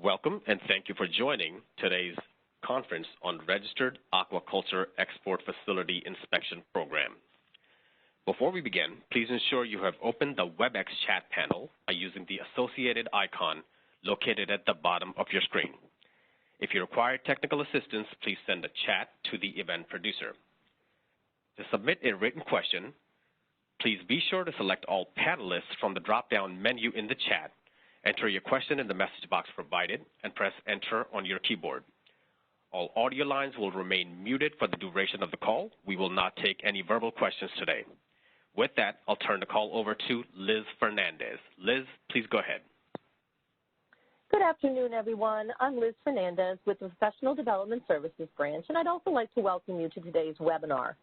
Welcome and thank you for joining today's conference on Registered Aquaculture Export Facility Inspection Program. Before we begin, please ensure you have opened the WebEx chat panel by using the associated icon located at the bottom of your screen. If you require technical assistance, please send a chat to the event producer. To submit a written question, please be sure to select all panelists from the drop-down menu in the chat. Enter your question in the message box provided and press enter on your keyboard. All audio lines will remain muted for the duration of the call. We will not take any verbal questions today. With that, I'll turn the call over to Liz Fernandez. Liz, please go ahead. Good afternoon, everyone. I'm Liz Fernandez with the Professional Development Services Branch, and I'd also like to welcome you to today's webinar.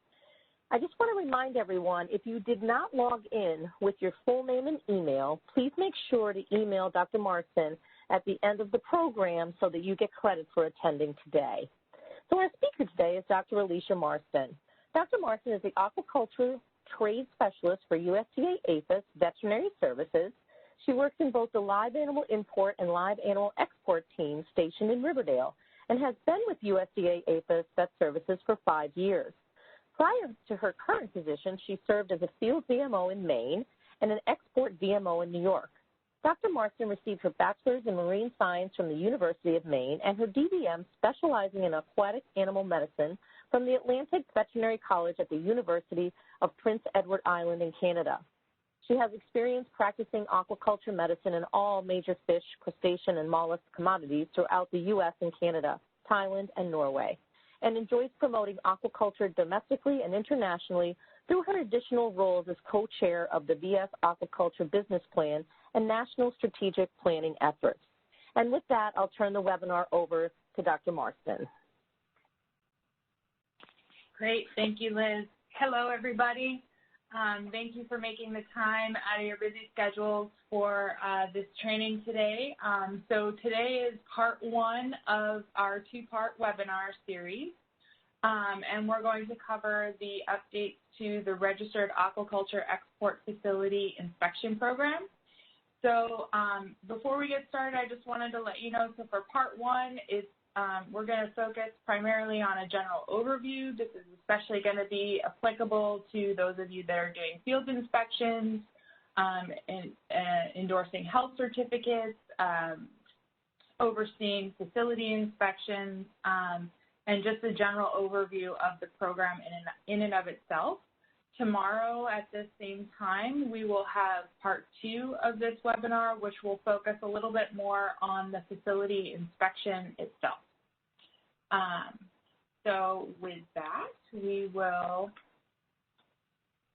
I just want to remind everyone, if you did not log in with your full name and email, please make sure to email Dr. Marston at the end of the program so that you get credit for attending today. So our speaker today is Dr. Alicia Marston. Dr. Marston is the Aquaculture Trade Specialist for USDA APHIS Veterinary Services. She works in both the live animal import and live animal export teams stationed in Riverdale and has been with USDA APHIS Vet Services for 5 years. Prior to her current position, she served as a field VMO in Maine and an export VMO in New York. Dr. Marston received her bachelor's in marine science from the University of Maine and her DVM specializing in aquatic animal medicine from the Atlantic Veterinary College at the University of Prince Edward Island in Canada. She has experience practicing aquaculture medicine in all major fish, crustacean, and mollusk commodities throughout the U.S. and Canada, Thailand, and Norway, and enjoys promoting aquaculture domestically and internationally through her additional roles as co-chair of the VS Aquaculture Business Plan and National Strategic Planning efforts. And with that, I'll turn the webinar over to Dr. Marston. Great, thank you, Liz. Hello, everybody. Thank you for making the time out of your busy schedules for this training today. So today is part one of our two-part webinar series, and we're going to cover the updates to the Registered Aquaculture Export Facility Inspection Program. So before we get started, I just wanted to let you know, so for part one, we're going to focus primarily on a general overview. This is especially going to be applicable to those of you that are doing field inspections, endorsing health certificates, overseeing facility inspections, and just a general overview of the program in and of itself. Tomorrow at this same time, we will have part two of this webinar, which will focus a little bit more on the facility inspection itself. So with that, we will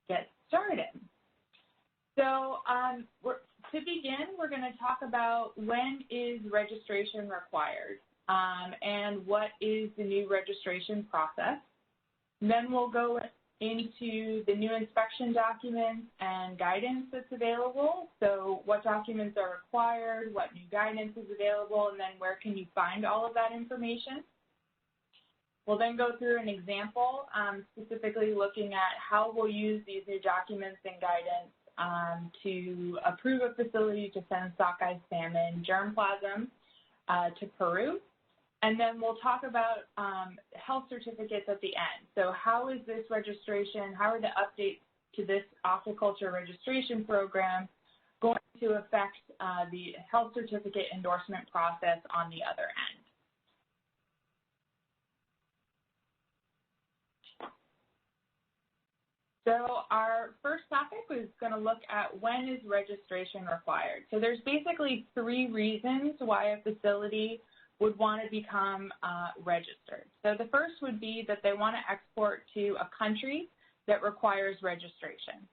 get started. So to begin, we're going to talk about when is registration required and what is the new registration process. Then we'll go into the new inspection documents and guidance that's available. So what documents are required, what new guidance is available, and then where can you find all of that information. We'll then go through an example, specifically looking at how we'll use these new documents and guidance to approve a facility to send sockeye salmon germplasm to Peru. And then we'll talk about health certificates at the end. So how is this registration, how are the updates to this aquaculture registration program going to affect the health certificate endorsement process on the other end? So our first topic is going to look at when is registration required. So there's basically 3 reasons why a facility would want to become registered. So the first would be that they want to export to a country that requires registration.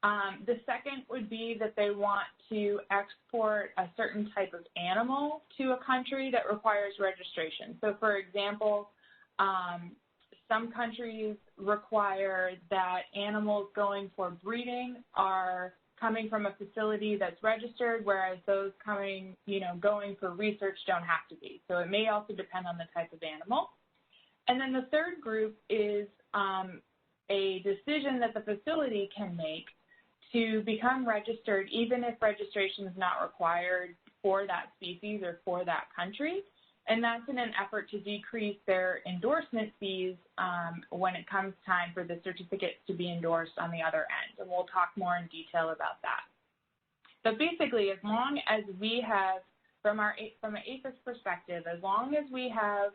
The second would be that they want to export a certain type of animal to a country that requires registration. So for example, some countries require that animals going for breeding are coming from a facility that's registered, whereas those coming, going for research don't have to be. So it may also depend on the type of animal. And then the third group is a decision that the facility can make to become registered, even if registration is not required for that species or for that country. And that's in an effort to decrease their endorsement fees when it comes time for the certificates to be endorsed on the other end. And we'll talk more in detail about that. But basically, as long as we have, from an APHIS perspective, as long as we have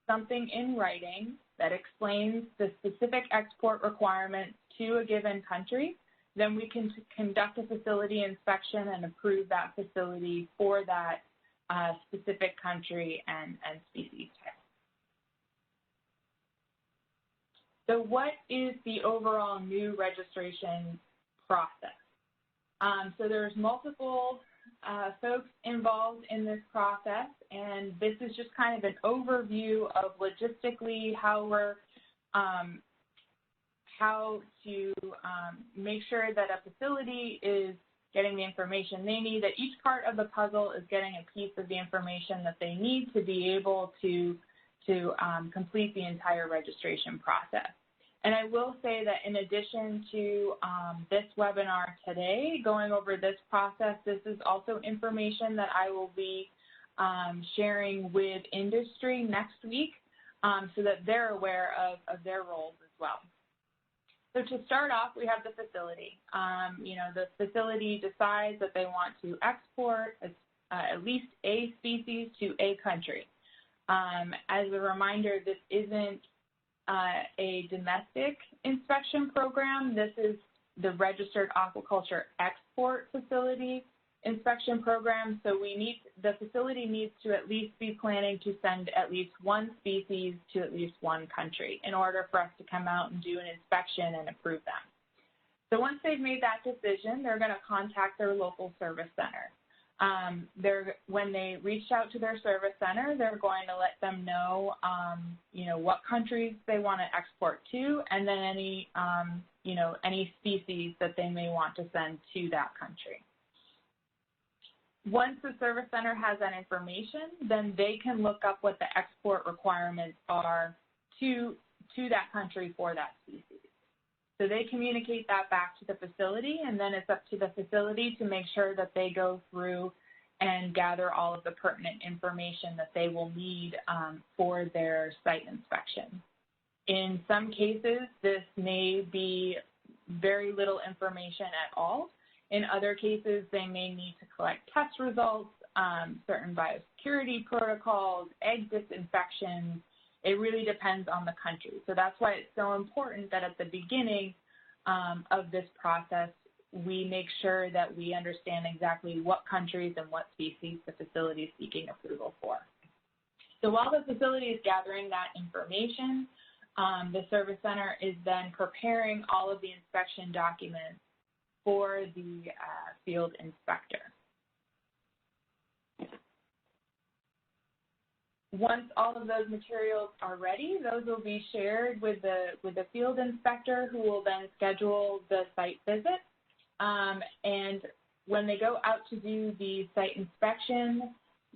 something in writing that explains the specific export requirements to a given country, then we can conduct a facility inspection and approve that facility for that specific country and species type. So what is the overall new registration process? So there's multiple folks involved in this process, and this is just kind of an overview of logistically how we're how to make sure that a facility is getting the information they need, that each part of the puzzle is getting a piece of the information that they need to be able to complete the entire registration process. And I will say that in addition to this webinar today, going over this process, this is also information that I will be sharing with industry next week so that they're aware of their roles as well. So to start off, we have the facility. The facility decides that they want to export at least a species to a country. As a reminder, this isn't a domestic inspection program. This is the Registered Aquaculture Export Facility inspection program. So the facility needs to at least be planning to send at least one species to at least one country in order for us to come out and do an inspection and approve them. So once they've made that decision, they're going to contact their local service center. When they reach out to their service center, they're going to let them know, what countries they want to export to, and then any species that they may want to send to that country. Once the service center has that information, then they can look up what the export requirements are to that country for that species. So they communicate that back to the facility, and then it's up to the facility to make sure that they go through and gather all of the pertinent information that they will need for their site inspection. In some cases, this may be very little information at all. In other cases, they may need to collect test results, certain biosecurity protocols, egg disinfections. It really depends on the country. So that's why it's so important that at the beginning of this process, we make sure that we understand exactly what countries and what species the facility is seeking approval for. So while the facility is gathering that information, the service center is then preparing all of the inspection documents for the field inspector. Once all of those materials are ready, those will be shared with the field inspector, who will then schedule the site visit. And when they go out to do the site inspection,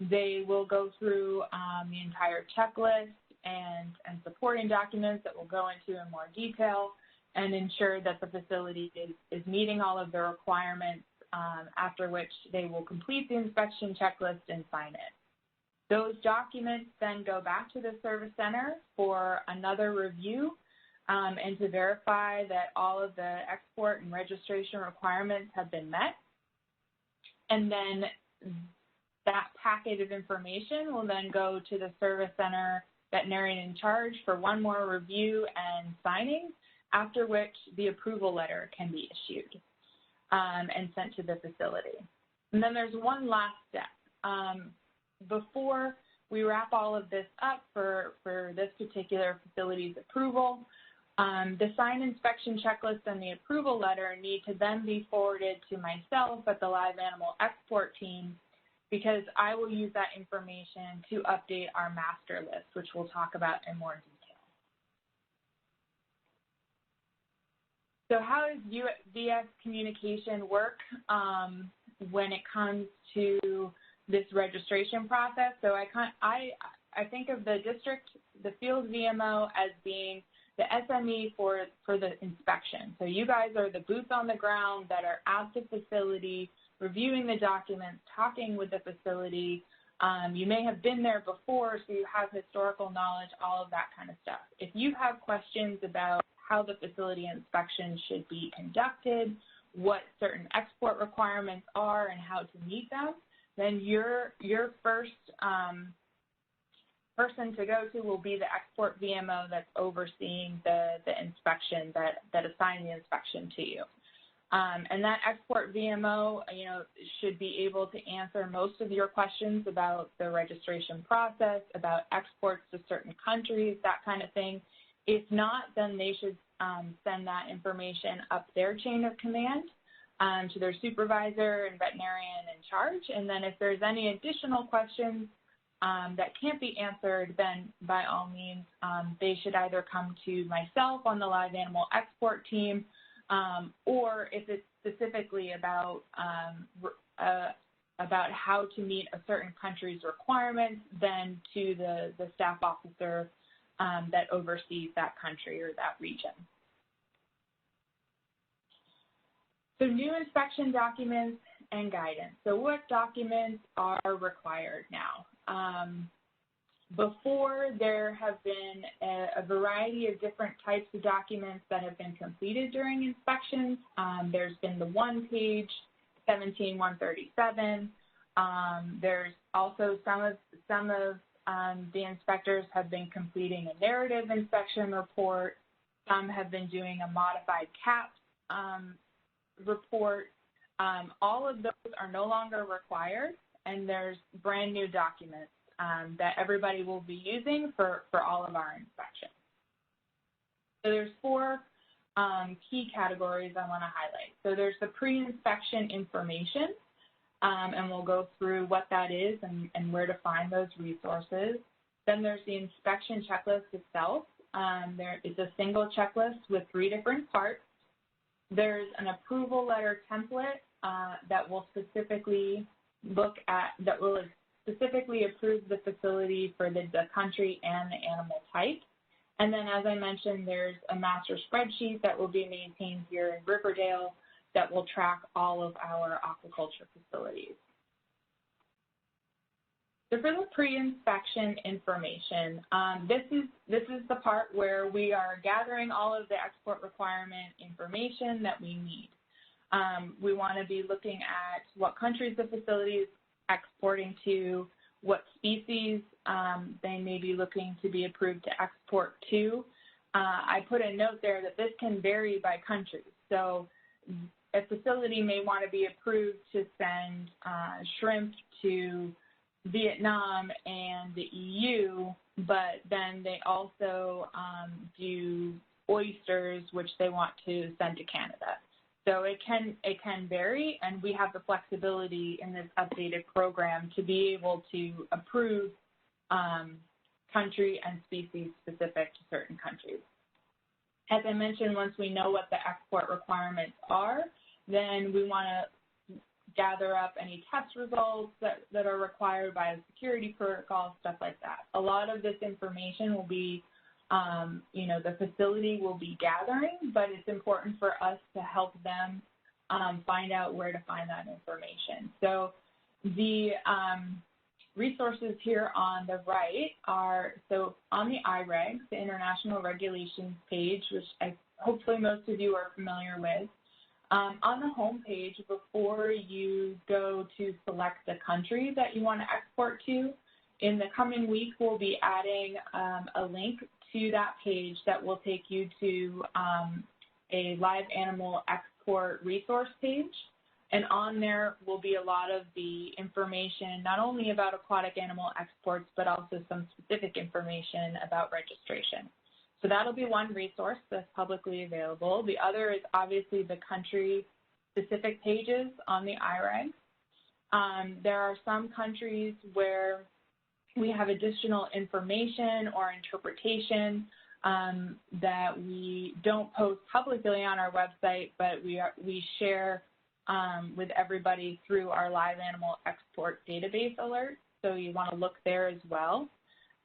they will go through the entire checklist and supporting documents that we'll go into in more detail, and ensure that the facility is meeting all of the requirements, after which they will complete the inspection checklist and sign it. Those documents then go back to the service center for another review and to verify that all of the export and registration requirements have been met. And then that packet of information will then go to the service center veterinarian in charge for one more review and signing, after which the approval letter can be issued and sent to the facility. And then there's one last step. Before we wrap all of this up for this particular facility's approval, the sign inspection checklist and the approval letter need to then be forwarded to myself at the live animal export team, because I will use that information to update our master list, which we'll talk about in more detail. So how does VS communication work when it comes to this registration process? So I think of the field VMO as being the SME for the inspection. So you guys are the boots on the ground that are at the facility reviewing the documents, talking with the facility. You may have been there before, so you have historical knowledge, all of that kind of stuff. If you have questions about how the facility inspection should be conducted, what certain export requirements are and how to meet them, then your first person to go to will be the export VMO that's overseeing the inspection, that assigned the inspection to you. And that export VMO, should be able to answer most of your questions about the registration process, about exports to certain countries, that kind of thing. If not, then they should send that information up their chain of command to their supervisor and veterinarian in charge. And then if there's any additional questions that can't be answered, then by all means, they should either come to myself on the live animal export team, or if it's specifically about how to meet a certain country's requirements, then to the staff officer that oversees that country or that region. So new inspection documents and guidance. So what documents are required now? Before, there have been a variety of different types of documents that have been completed during inspections. There's been the one-page 17137. There's also some of the inspectors have been completing a narrative inspection report. Some have been doing a modified CAP report. All of those are no longer required, and there's brand new documents that everybody will be using for all of our inspections. So there's four key categories I want to highlight. So there's the pre-inspection information, and we'll go through what that is and where to find those resources. Then there's the inspection checklist itself. There is a single checklist with 3 different parts. There's an approval letter template that will specifically specifically approve the facility for the country and the animal type. And then, as I mentioned, there's a master spreadsheet that will be maintained here in Riverdale that will track all of our aquaculture facilities. So for the pre-inspection information, this is the part where we are gathering all of the export requirement information that we need. We want to be looking at what countries the facility is exporting to, what species they may be looking to be approved to export to. I put a note there that this can vary by country. So a facility may want to be approved to send shrimp to Vietnam and the EU, but then they also do oysters, which they want to send to Canada. So it can vary, and we have the flexibility in this updated program to be able to approve country and species specific to certain countries. As I mentioned, once we know what the export requirements are, then we want to gather up any test results that are required by the security protocol, stuff like that. A lot of this information will be, the facility will be gathering, but it's important for us to help them find out where to find that information. So the resources here on the right are, so on the IREGs, the International Regulations page, which hopefully most of you are familiar with, on the home page, before you go to select the country that you want to export to, in the coming week, we'll be adding a link to that page that will take you to a live animal export resource page. And on there will be a lot of the information, not only about aquatic animal exports, but also some specific information about registration. So that'll be one resource that's publicly available. The other is obviously the country-specific pages on the IREG. There are some countries where we have additional information or interpretation that we don't post publicly on our website, but we share with everybody through our live animal export database alerts. So you want to look there as well.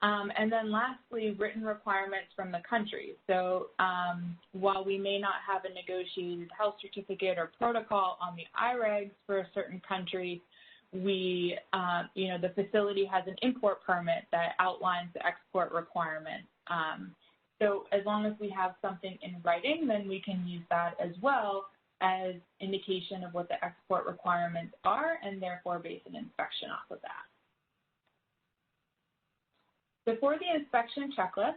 And then lastly, written requirements from the country. So while we may not have a negotiated health certificate or protocol on the IREGs for a certain country, we, the facility has an import permit that outlines the export requirements. So as long as we have something in writing, then we can use that as well as indication of what the export requirements are and therefore base an inspection off of that. So for the inspection checklist,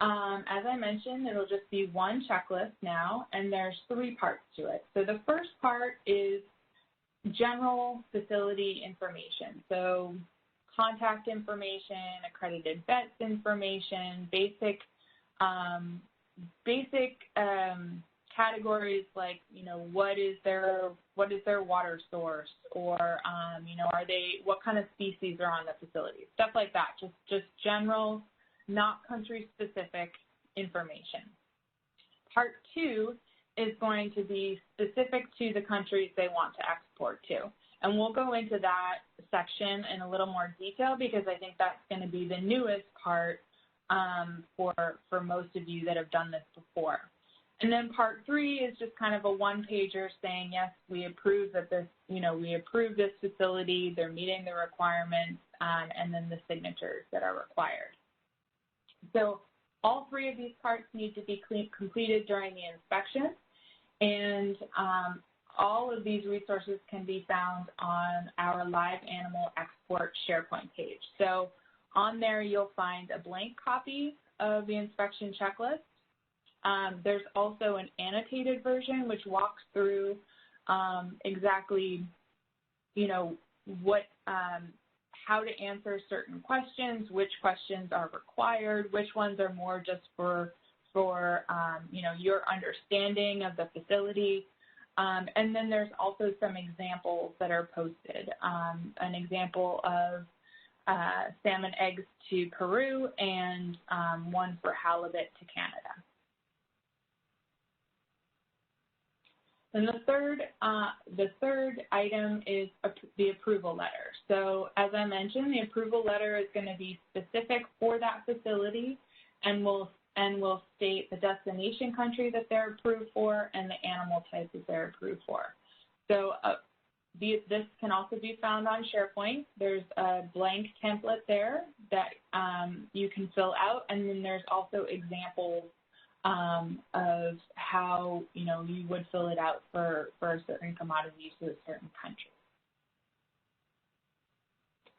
as I mentioned, it'll just be one checklist now, and there's 3 parts to it. So the first part is general facility information. So contact information, accredited vets information, basic categories like, what is their water source, or, what kind of species are on the facility, stuff like that, just general, not country-specific information. Part 2 is going to be specific to the countries they want to export to. And we'll go into that section in a little more detail because I think that's going to be the newest part for most of you that have done this before. And then part 3 is just kind of a one-pager saying, yes, we approve that this, we approve this facility, they're meeting the requirements, and then the signatures that are required. So all 3 of these parts need to be completed during the inspection, and all of these resources can be found on our Live Animal Export SharePoint page. So on there, you'll find a blank copy of the inspection checklist. There's also an annotated version which walks through exactly, how to answer certain questions, which questions are required, which ones are more just for your understanding of the facility. And then there's also some examples that are posted. An example of salmon eggs to Peru and one for halibut to Canada. And the third item is the approval letter. So as I mentioned, the approval letter is going to be specific for that facility and will state the destination country that they're approved for and the animal type that they're approved for. So this can also be found on SharePoint. There's a blank template there that you can fill out, and then there's also examples of how, you would fill it out for a certain commodity to a certain country.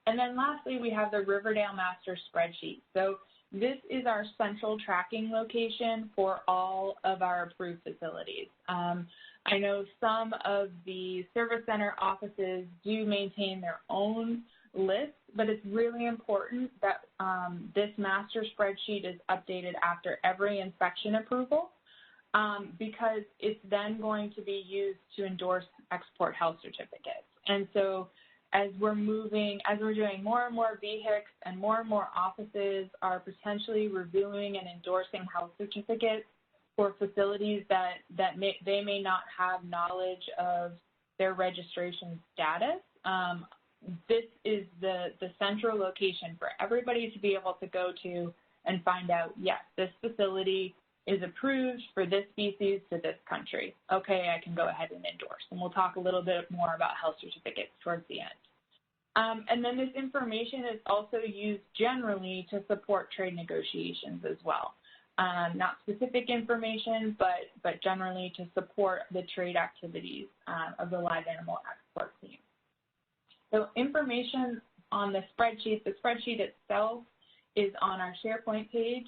And then lastly, we have the Riverdale Master Spreadsheet. So this is our central tracking location for all of our approved facilities. I know some of the service center offices do maintain their own list, but it's really important that this master spreadsheet is updated after every inspection approval because it's then going to be used to endorse export health certificates. And so as we're doing more and more VHICs and more offices are potentially reviewing and endorsing health certificates for facilities that they may not have knowledge of their registration status, this is the central location for everybody to be able to go to and find out, yes, this facility is approved for this species to this country. Okay, I can go ahead and endorse. And we'll talk a little bit more about health certificates towards the end. And then this information is also used generally to support trade negotiations as well. Not specific information, but generally to support the trade activities of the live animal export team. So information on the spreadsheet itself is on our SharePoint page.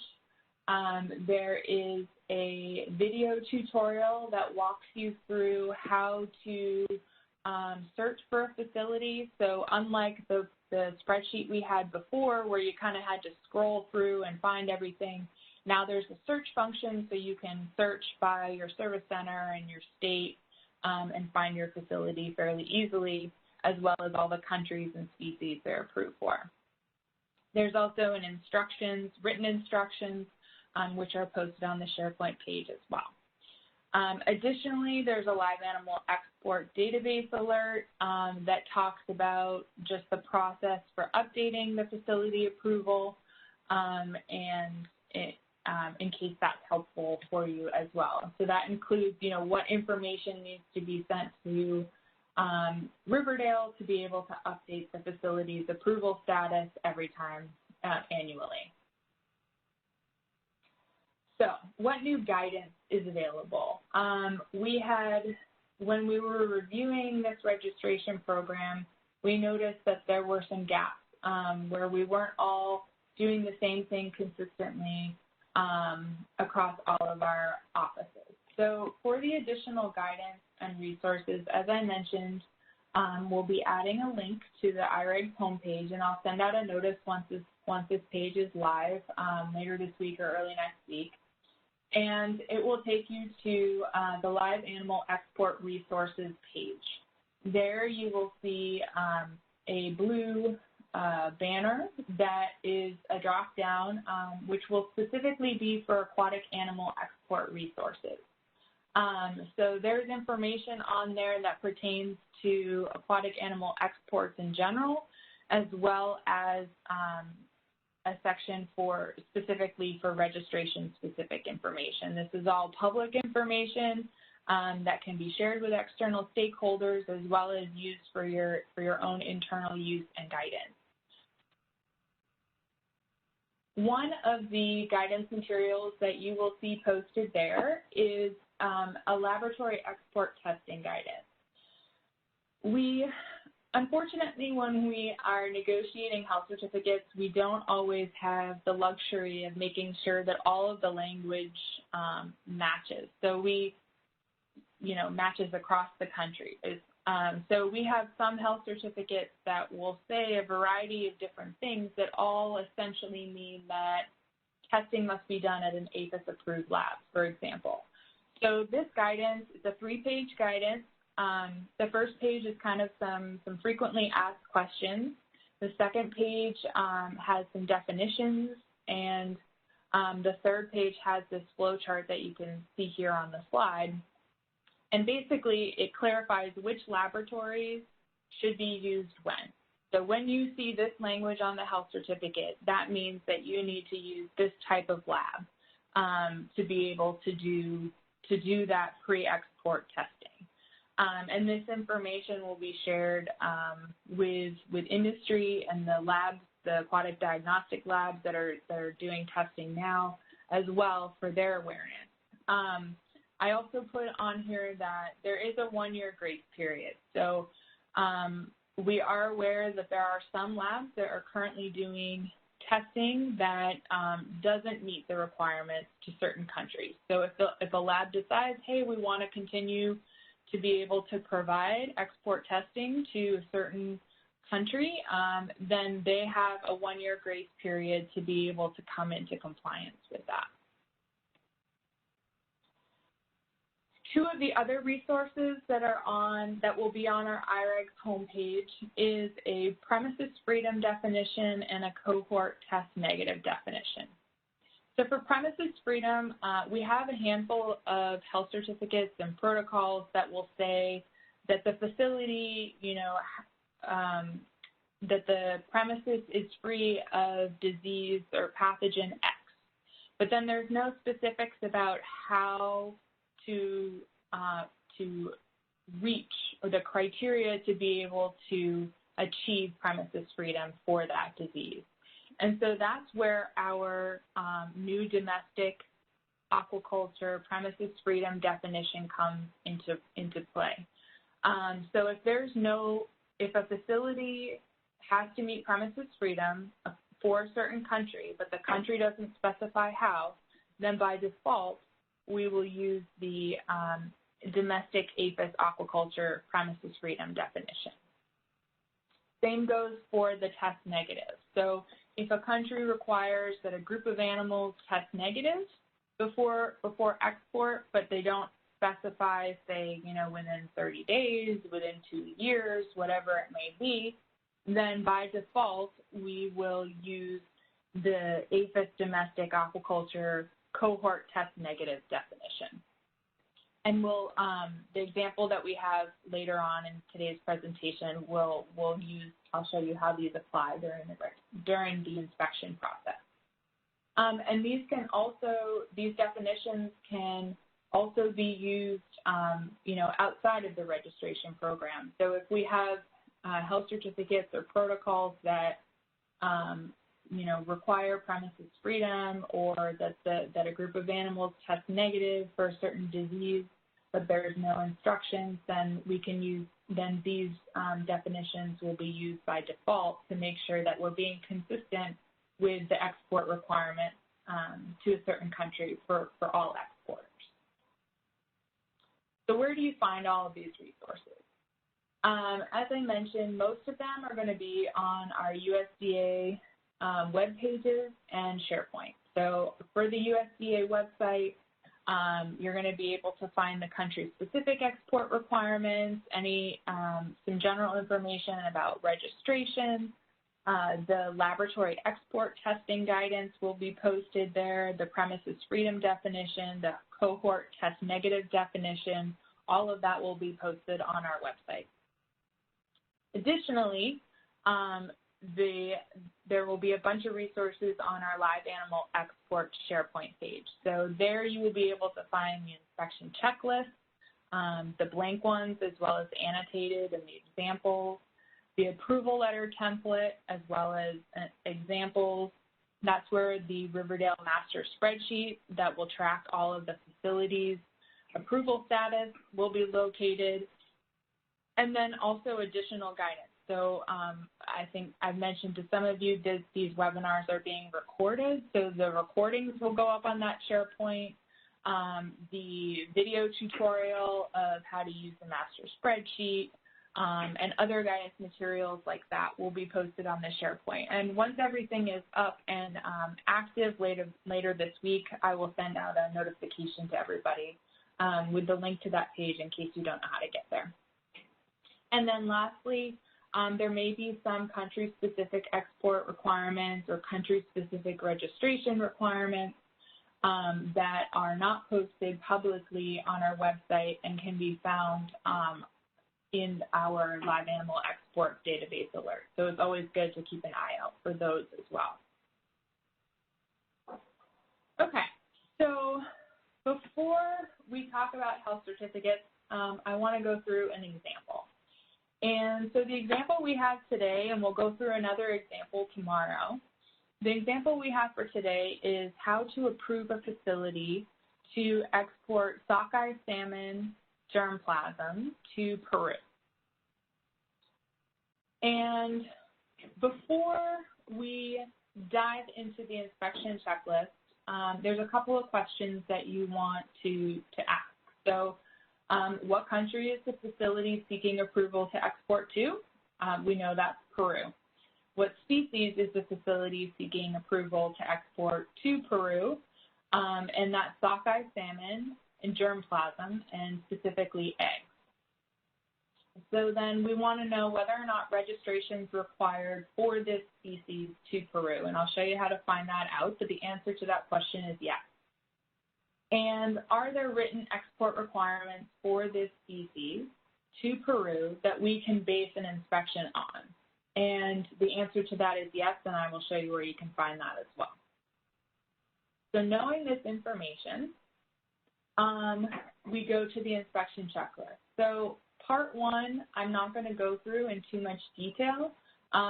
There is a video tutorial that walks you through how to search for a facility. So unlike the spreadsheet we had before where you kind of had to scroll through and find everything, now there's a search function so you can search by your service center and your state and find your facility fairly easily, as well as all the countries and species they're approved for. There's also written instructions, which are posted on the SharePoint page as well. Additionally, there's a live animal export database alert that talks about just the process for updating the facility approval, in case that's helpful for you as well. So that includes, what information needs to be sent to Riverdale to be able to update the facility's approval status every time annually. So what new guidance is available? When we were reviewing this registration program, we noticed that there were some gaps where we weren't all doing the same thing consistently across all of our offices. So for the additional guidance and resources, as I mentioned, we'll be adding a link to the IREG homepage, and I'll send out a notice once this page is live later this week or early next week. And it will take you to the Live Animal Export Resources page. There you will see a blue banner that is a drop-down, which will specifically be for aquatic animal export resources. So there's information on there that pertains to aquatic animal exports in general, as well as a section specifically for registration-specific information. This is all public information that can be shared with external stakeholders, as well as used for your own internal use and guidance. One of the guidance materials that you will see posted there is a laboratory export testing guidance. Unfortunately, when we are negotiating health certificates, we don't always have the luxury of making sure that all of the language matches. So matches across the country. So we have some health certificates that will say a variety of different things that all essentially mean that testing must be done at an APHIS-approved lab, for example. So this guidance is a 3-page guidance. The first page is kind of some frequently asked questions. The second page has some definitions, and the third page has this flow chart that you can see here on the slide. And basically, it clarifies which laboratories should be used when. So when you see this language on the health certificate, that means that you need to use this type of lab to be able to do that pre-export testing. And this information will be shared with industry and the labs, the aquatic diagnostic labs that are doing testing now, as well, for their awareness. I also put on here that there is a 1-year grace period. So we are aware that there are some labs that are currently doing testing that doesn't meet the requirements to certain countries. So if a lab decides, hey, we want to continue to be able to provide export testing to a certain country, then they have a 1-year grace period to be able to come into compliance with that. Two of the other resources that will be on our IREG homepage is a premises freedom definition and a cohort test negative definition. So for premises freedom, we have a handful of health certificates and protocols that will say that the facility, that the premises is free of disease or pathogen X. But then there's no specifics about how to reach or the criteria to be able to achieve premises freedom for that disease. And so that's where our new domestic aquaculture premises freedom definition comes into play. So if a facility has to meet premises freedom for a certain country, but the country doesn't specify how, then by default, we will use the domestic APHIS aquaculture premises freedom definition. Same goes for the test negative. So if a country requires that a group of animals test negative before export, but they don't specify, say, within 30 days, within 2 years, whatever it may be, then by default, we will use the APHIS domestic aquaculture cohort test negative definition. And the example that we have later on in today's presentation I'll show you how these apply during the inspection process. And these definitions can also be used, outside of the registration program. So if we have health certificates or protocols that, require premises freedom, or that a group of animals test negative for a certain disease, but there's no instructions, then we can use, these definitions will be used by default to make sure that we're being consistent with the export requirement to a certain country for all exporters. So where do you find all of these resources? As I mentioned, most of them are going to be on our USDA web pages and SharePoint. So for the USDA website, you're going to be able to find the country-specific export requirements, some general information about registration. The laboratory export testing guidance will be posted there, the premises freedom definition, the cohort test negative definition, all of that will be posted on our website. Additionally, there will be a bunch of resources on our live animal export SharePoint page. So there you will be able to find the inspection checklist, the blank ones as well as annotated and the examples, the approval letter template as well as examples. That's where the Riverdale master spreadsheet that will track all of the facilities' approval status will be located, and then also additional guidance. So I think I've mentioned to some of you that these webinars are being recorded, so the recordings will go up on that SharePoint. The video tutorial of how to use the master spreadsheet and other guidance materials like that will be posted on the SharePoint. And once everything is up and active later this week, I will send out a notification to everybody with the link to that page in case you don't know how to get there. And then lastly, there may be some country-specific export requirements or country-specific registration requirements that are not posted publicly on our website and can be found in our live animal export database alert. So it's always good to keep an eye out for those as well. Okay, so before we talk about health certificates, I want to go through an example. And so the example we have today, and we'll go through another example tomorrow, the example we have for today is how to approve a facility to export sockeye salmon germplasm to Peru. And before we dive into the inspection checklist, there's a couple of questions that you want to ask. So what country is the facility seeking approval to export to? We know that's Peru. What species is the facility seeking approval to export to Peru? And that's sockeye salmon and germplasm, and specifically eggs. So then we want to know whether or not registration is required for this species to Peru, and I'll show you how to find that out, but the answer to that question is yes. And are there written export requirements for this species to Peru that we can base an inspection on? And the answer to that is yes, and I will show you where you can find that as well. So knowing this information, we go to the inspection checklist. So part one, I'm not going to go through in too much detail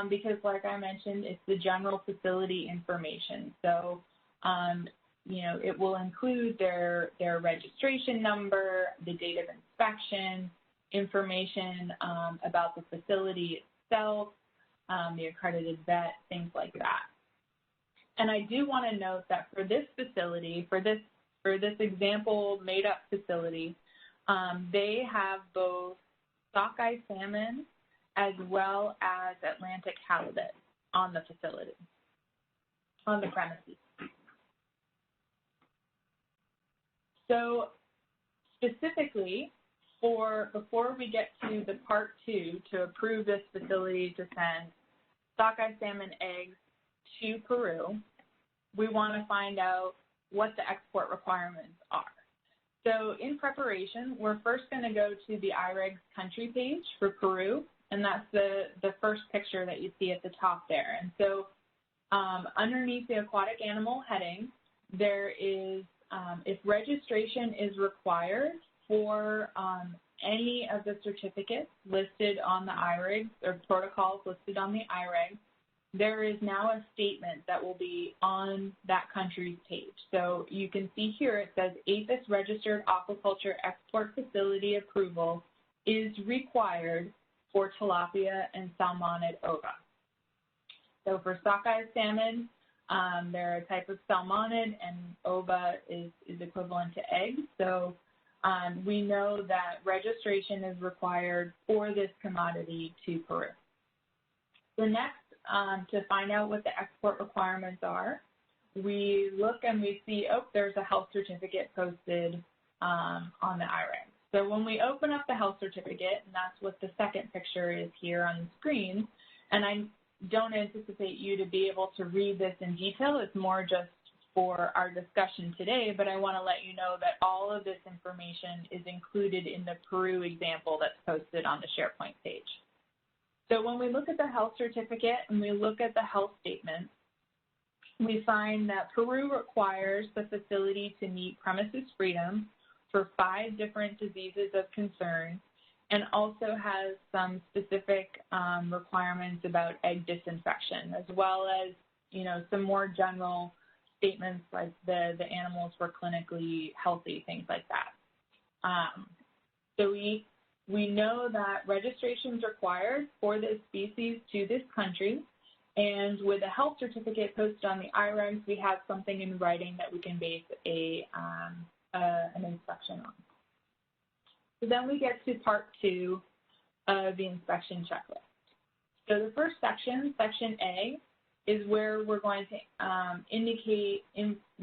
because, like I mentioned, it's the general facility information. So it will include their registration number, the date of inspection, information about the facility itself, the accredited vet, things like that. And I do want to note that for this facility, for this example made-up facility, they have both sockeye salmon as well as Atlantic halibut on the facility, on the premises. So specifically, before we get to the part two to approve this facility to send sockeye salmon eggs to Peru, we want to find out what the export requirements are. So in preparation, we're first going to go to the IREG's country page for Peru, and that's the first picture that you see at the top there. And so Underneath the aquatic animal heading, there is, if registration is required for any of the certificates listed on the IREG or protocols listed on the IREG, there is now a statement that will be on that country's page. So you can see here it says APHIS Registered Aquaculture Export Facility approval is required for tilapia and salmonid ova. So for sockeye salmon, they're a type of salmonid, and ova is equivalent to eggs. So we know that registration is required for this commodity to Peru. So next, to find out what the export requirements are, we look and we see, oh, there's a health certificate posted on the IREG. So when we open up the health certificate, and that's what the second picture is here on the screen, and I don't anticipate you to be able to read this in detail. It's more just for our discussion today, but I want to let you know that all of this information is included in the Peru example that's posted on the SharePoint page. So when we look at the health certificate and we look at the health statement, we find that Peru requires the facility to meet premises freedom for 5 different diseases of concern, and also has some specific requirements about egg disinfection, as well as, you know, some more general statements like the animals were clinically healthy, things like that. So we know that registration is required for this species to this country, and with a health certificate posted on the IREGs, we have something in writing that we can base an inspection on. So then we get to part 2 of the inspection checklist. So the first section, section A, is where we're going to indicate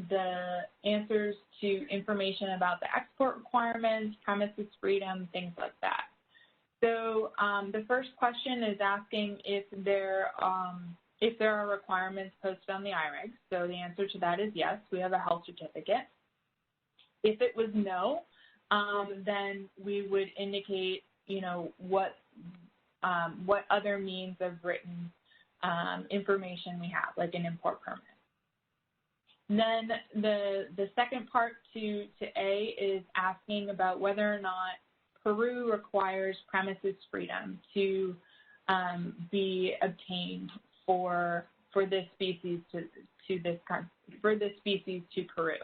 the answers to information about the export requirements, premises freedom, things like that. So the first question is asking if there are requirements posted on the IREG. So the answer to that is yes, we have a health certificate. If it was no, then we would indicate, you know, what other means of written information we have, like an import permit. Then the second part to A is asking about whether or not Peru requires premises freedom to be obtained for this species to Peru.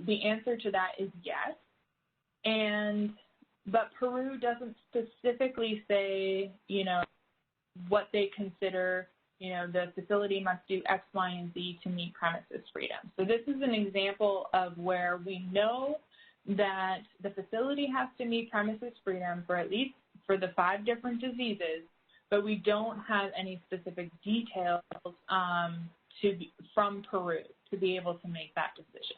The answer to that is yes, but Peru doesn't specifically say, you know, what they consider, you know, the facility must do X, Y, and Z to meet premises freedom. So this is an example of where we know that the facility has to meet premises freedom for at least for the 5 different diseases, but we don't have any specific details from Peru to be able to make that decision.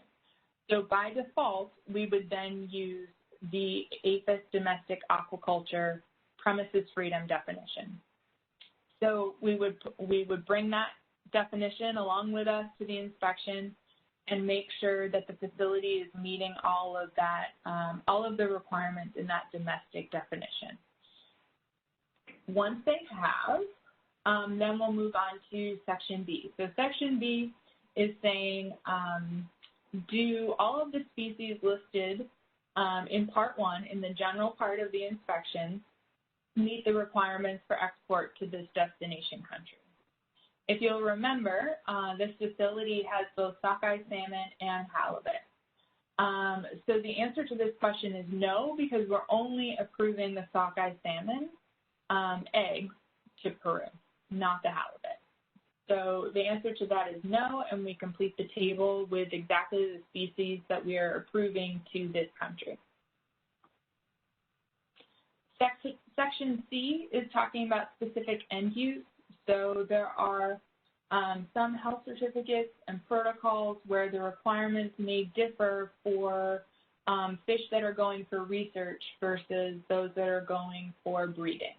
So by default, we would then use the APHIS domestic aquaculture premises freedom definition. So we would bring that definition along with us to the inspection and make sure that the facility is meeting all of that, all of the requirements in that domestic definition. Once they have, then we'll move on to section B. So section B is saying, do all of the species listed in part 1 in the general part of the inspection meet the requirements for export to this destination country? If you'll remember, this facility has both sockeye salmon and halibut. So the answer to this question is no, because we're only approving the sockeye salmon eggs to Peru, not the halibut. So the answer to that is no, and we complete the table with exactly the species that we are approving to this country. Section C is talking about specific end use. So there are some health certificates and protocols where the requirements may differ for fish that are going for research versus those that are going for breeding.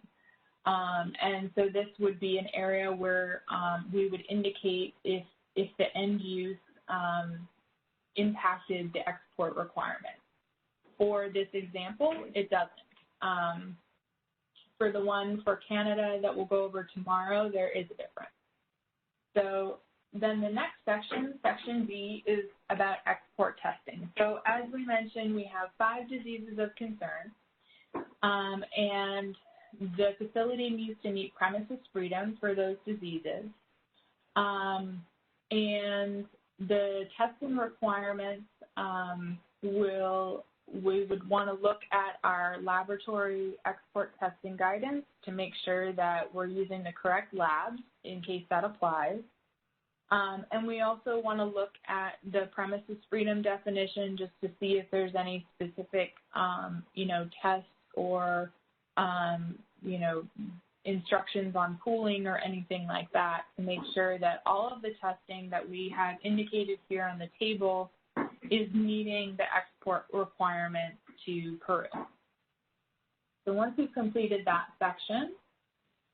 And so this would be an area where we would indicate if the end use impacted the export requirement. For this example, it doesn't. For the one for Canada that we'll go over tomorrow, there is a difference. So then the next section, Section B, is about export testing. So as we mentioned, we have 5 diseases of concern, and the facility needs to meet premises freedom for those diseases. And the testing requirements we would want to look at our laboratory export testing guidance to make sure that we're using the correct labs in case that applies. And we also want to look at the premises freedom definition just to see if there's any specific, tests or, instructions on pooling or anything like that to make sure that all of the testing that we have indicated here on the table is meeting the export requirements to Peru. So once we've completed that section,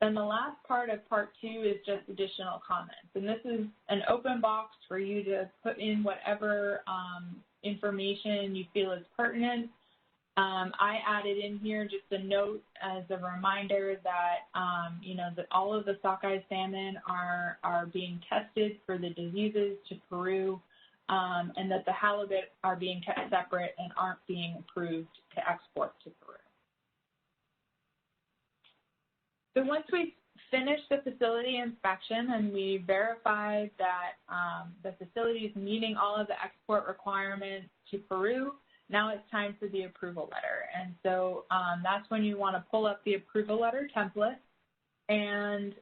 then the last part of Part 2 is just additional comments. And this is an open box for you to put in whatever information you feel is pertinent. I added in here just a note as a reminder that, that all of the sockeye salmon are being tested for the diseases to Peru, and that the halibut are being kept separate and aren't being approved to export to Peru. So once we finish the facility inspection and we verified that the facility is meeting all of the export requirements to Peru, now it's time for the approval letter. And so that's when you want to pull up the approval letter template. And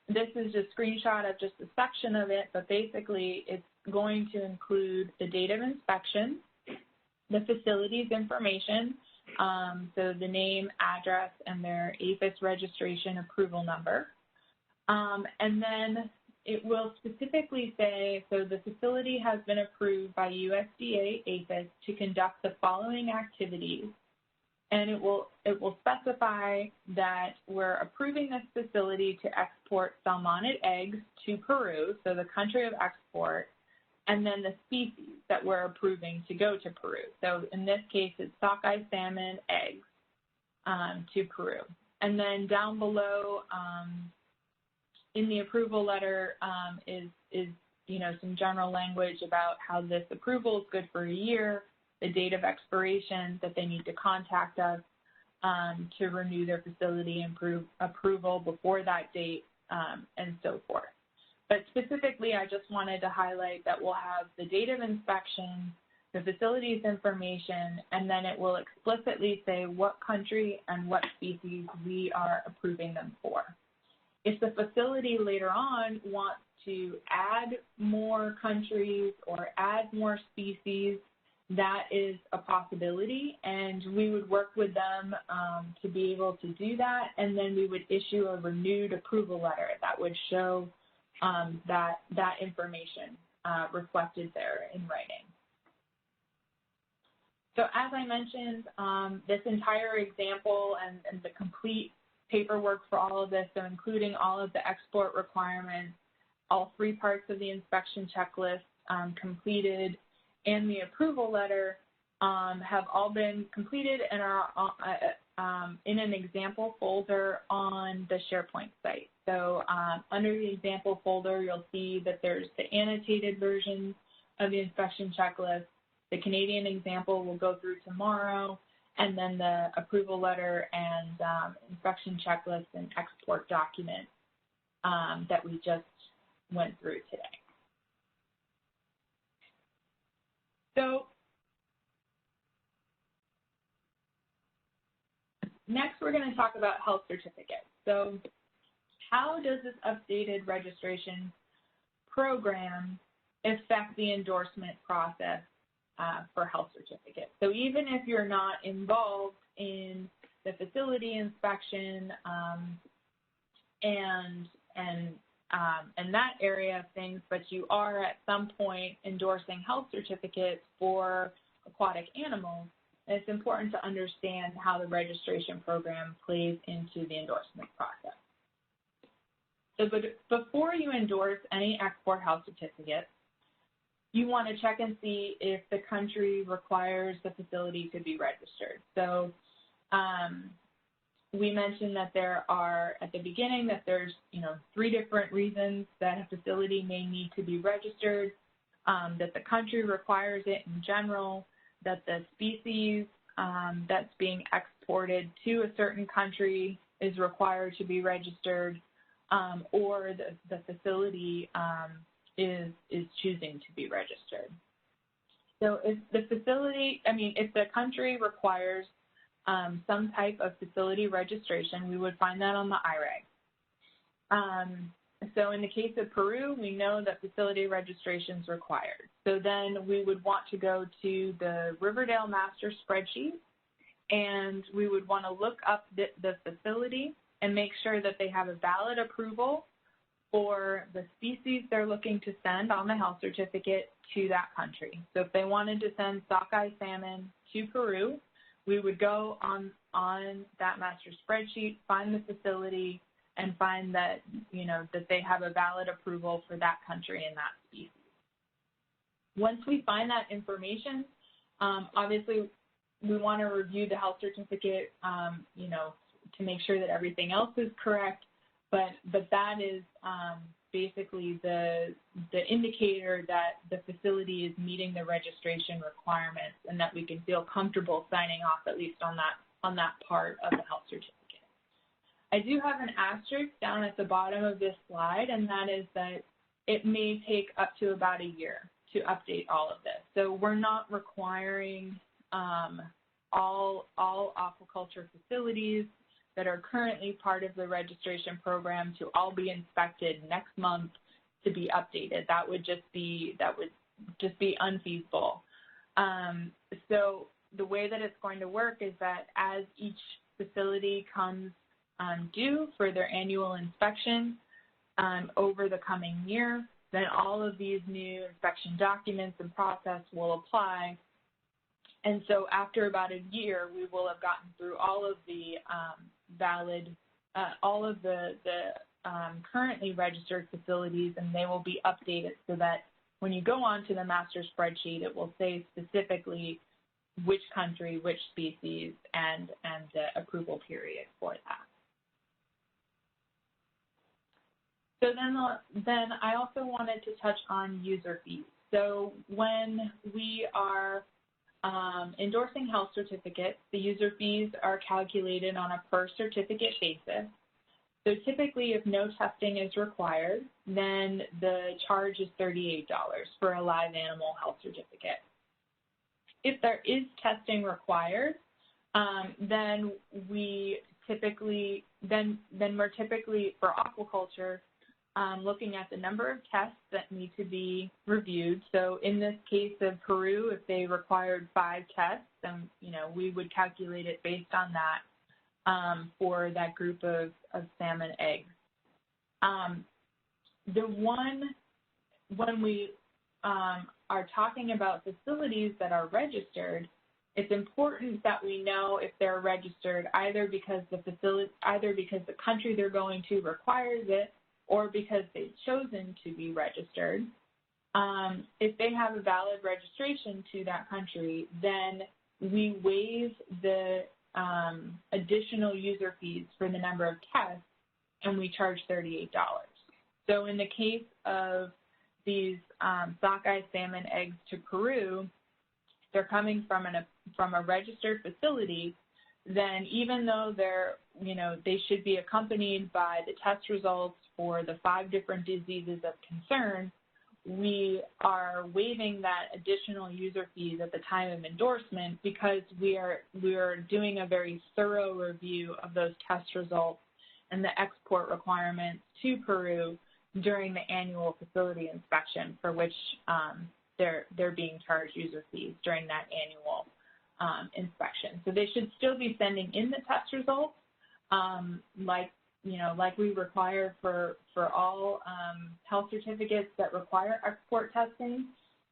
this is just a screenshot of just a section of it, but basically it's going to include the date of inspection, the facility's information, so the name, address, and their APHIS registration approval number. And then it will specifically say, so the facility has been approved by USDA APHIS to conduct the following activities. And it will specify that we're approving this facility to export salmonid eggs to Peru, so the country of export, and then the species that we're approving to go to Peru. So in this case, it's sockeye salmon eggs to Peru. And then down below in the approval letter is some general language about how this approval is good for a year, the date of expiration that they need to contact us to renew their facility approval before that date, and so forth. But specifically, I just wanted to highlight that we'll have the date of inspection, the facility's information, and then it will explicitly say what country and what species we are approving them for. If the facility later on wants to add more countries or add more species, that is a possibility, and we would work with them to be able to do that, and then we would issue a renewed approval letter that would show that information reflected there in writing. So as I mentioned, this entire example and the complete paperwork for all of this, so including all of the export requirements, all 3 parts of the inspection checklist completed, and the approval letter have all been completed and are in an example folder on the SharePoint site. So under the example folder, you'll see that there's the annotated version of the inspection checklist. The Canadian example will go through tomorrow, and then the approval letter and inspection checklist and export document that we just went through today. So next, we're going to talk about health certificates. So how does this updated registration program affect the endorsement process for health certificates? So even if you're not involved in the facility inspection and that area of things, but you are at some point endorsing health certificates for aquatic animals, it's important to understand how the registration program plays into the endorsement process. So before you endorse any export health certificate, you want to check and see if the country requires the facility to be registered. So we mentioned that there are, at the beginning, that there's, 3 different reasons that a facility may need to be registered, that the country requires it in general, that the species that's being exported to a certain country is required to be registered, or the facility is choosing to be registered. So if the facility, if the country requires some type of facility registration, we would find that on the IRAG. So in the case of Peru, we know that facility registration is required. So then we would want to go to the Riverdale master spreadsheet, and we would want to look up the facility and make sure that they have a valid approval for the species they're looking to send on the health certificate to that country. So if they wanted to send sockeye salmon to Peru, we would go on that master spreadsheet, find the facility, and find that, that they have a valid approval for that country and that species. Once we find that information, obviously we want to review the health certificate, to make sure that everything else is correct, but that is basically the indicator that the facility is meeting the registration requirements and that we can feel comfortable signing off at least on that part of the health certificate. I do have an asterisk down at the bottom of this slide, and that is that it may take up to about a year to update all of this. So we're not requiring all aquaculture facilities that are currently part of the registration program to all be inspected next month to be updated. That would just be unfeasible. So the way that it's going to work is that as each facility comes due for their annual inspection over the coming year, then all of these new inspection documents and process will apply. And so after about a year, we will have gotten through all of the currently registered facilities, and they will be updated so that when you go onto the master spreadsheet, it will say specifically which country, which species, and the approval period for that. So then I also wanted to touch on user fees. So when we are endorsing health certificates, the user fees are calculated on a per certificate basis. So typically, if no testing is required, then the charge is $38 for a live animal health certificate. If there is testing required, then we're typically for aquaculture looking at the number of tests that need to be reviewed. So in this case of Peru, if they required 5 tests, then we would calculate it based on that for that group of salmon eggs. When we are talking about facilities that are registered, it's important that we know if they're registered either because the country they're going to requires it, or because they've chosen to be registered. If they have a valid registration to that country, then we waive the additional user fees for the number of tests, and we charge $38. So in the case of these sockeye salmon eggs to Peru, they're coming from a registered facility, then even though they should be accompanied by the test results for the 5 different diseases of concern, we are waiving that additional user fees at the time of endorsement because we are doing a very thorough review of those test results and the export requirements to Peru during the annual facility inspection, for which they're being charged user fees during that annual inspection. So they should still be sending in the test results, like we require for all health certificates that require export testing,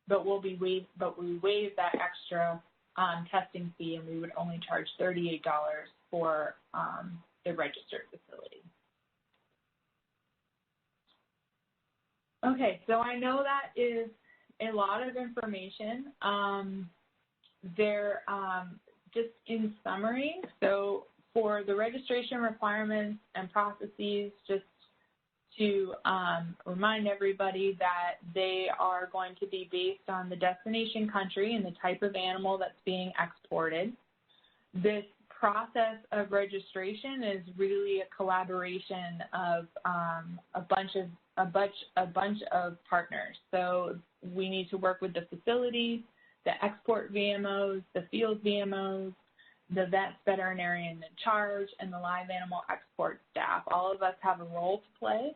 but we waive that extra testing fee, and we would only charge $38 for the registered facility. Okay, so I know that is a lot of information. Just in summary, so for the registration requirements and processes, just to remind everybody that they are going to be based on the destination country and the type of animal that's being exported. This process of registration is really a collaboration of a bunch of partners. So we need to work with the facilities, the export VMOs, the field VMOs, the veterinarian in charge, and the live animal export staff. All of us have a role to play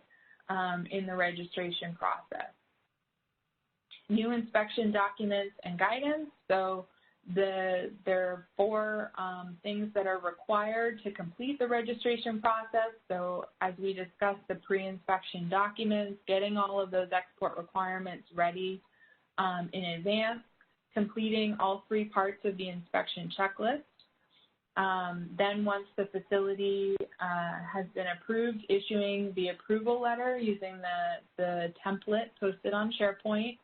in the registration process. New inspection documents and guidance. So there are 4 things that are required to complete the registration process. So as we discussed, the pre-inspection documents, getting all of those export requirements ready in advance, completing all 3 parts of the inspection checklist. Then once the facility has been approved, issuing the approval letter using the template posted on SharePoint,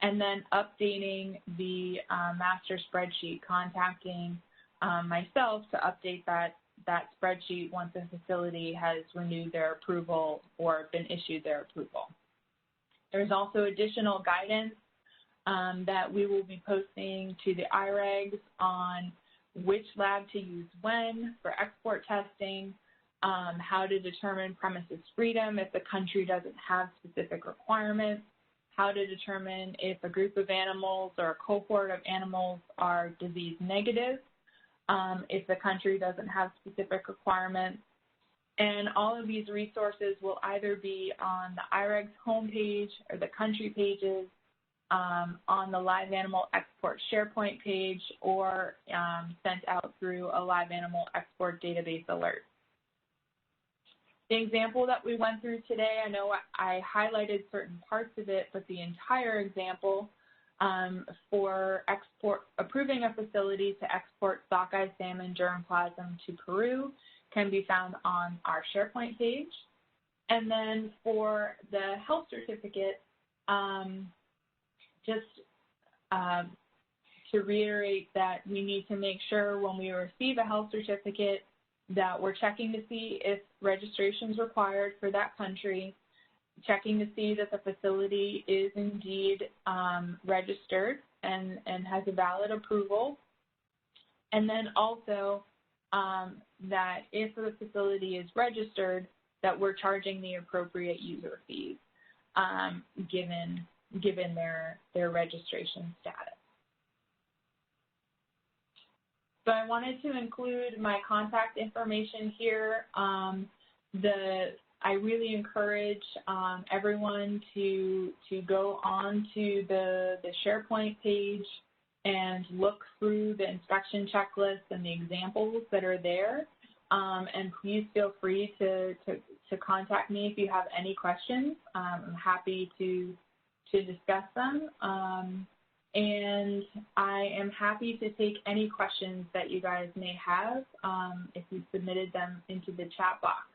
and then updating the master spreadsheet, contacting myself to update that spreadsheet once the facility has renewed their approval or been issued their approval. There's also additional guidance that we will be posting to the IREGs on which lab to use when for export testing, how to determine premises freedom if the country doesn't have specific requirements, how to determine if a group of animals or a cohort of animals are disease negative, if the country doesn't have specific requirements. And all of these resources will either be on the IREG's homepage or the country pages, on the live animal export SharePoint page, or sent out through a live animal export database alert. The example that we went through today, I know I highlighted certain parts of it, but the entire example for approving a facility to export sockeye salmon germplasm to Peru can be found on our SharePoint page. And then for the health certificate, just to reiterate that we need to make sure when we receive a health certificate that we're checking to see if registration is required for that country, checking to see that the facility is indeed registered and has a valid approval, and then also that if the facility is registered, that we're charging the appropriate user fees given their registration status. So I wanted to include my contact information here. I really encourage everyone to go on to the SharePoint page and look through the inspection checklist and the examples that are there. And please feel free to contact me if you have any questions. I'm happy to discuss them. And I am happy to take any questions that you guys may have if you submitted them into the chat box.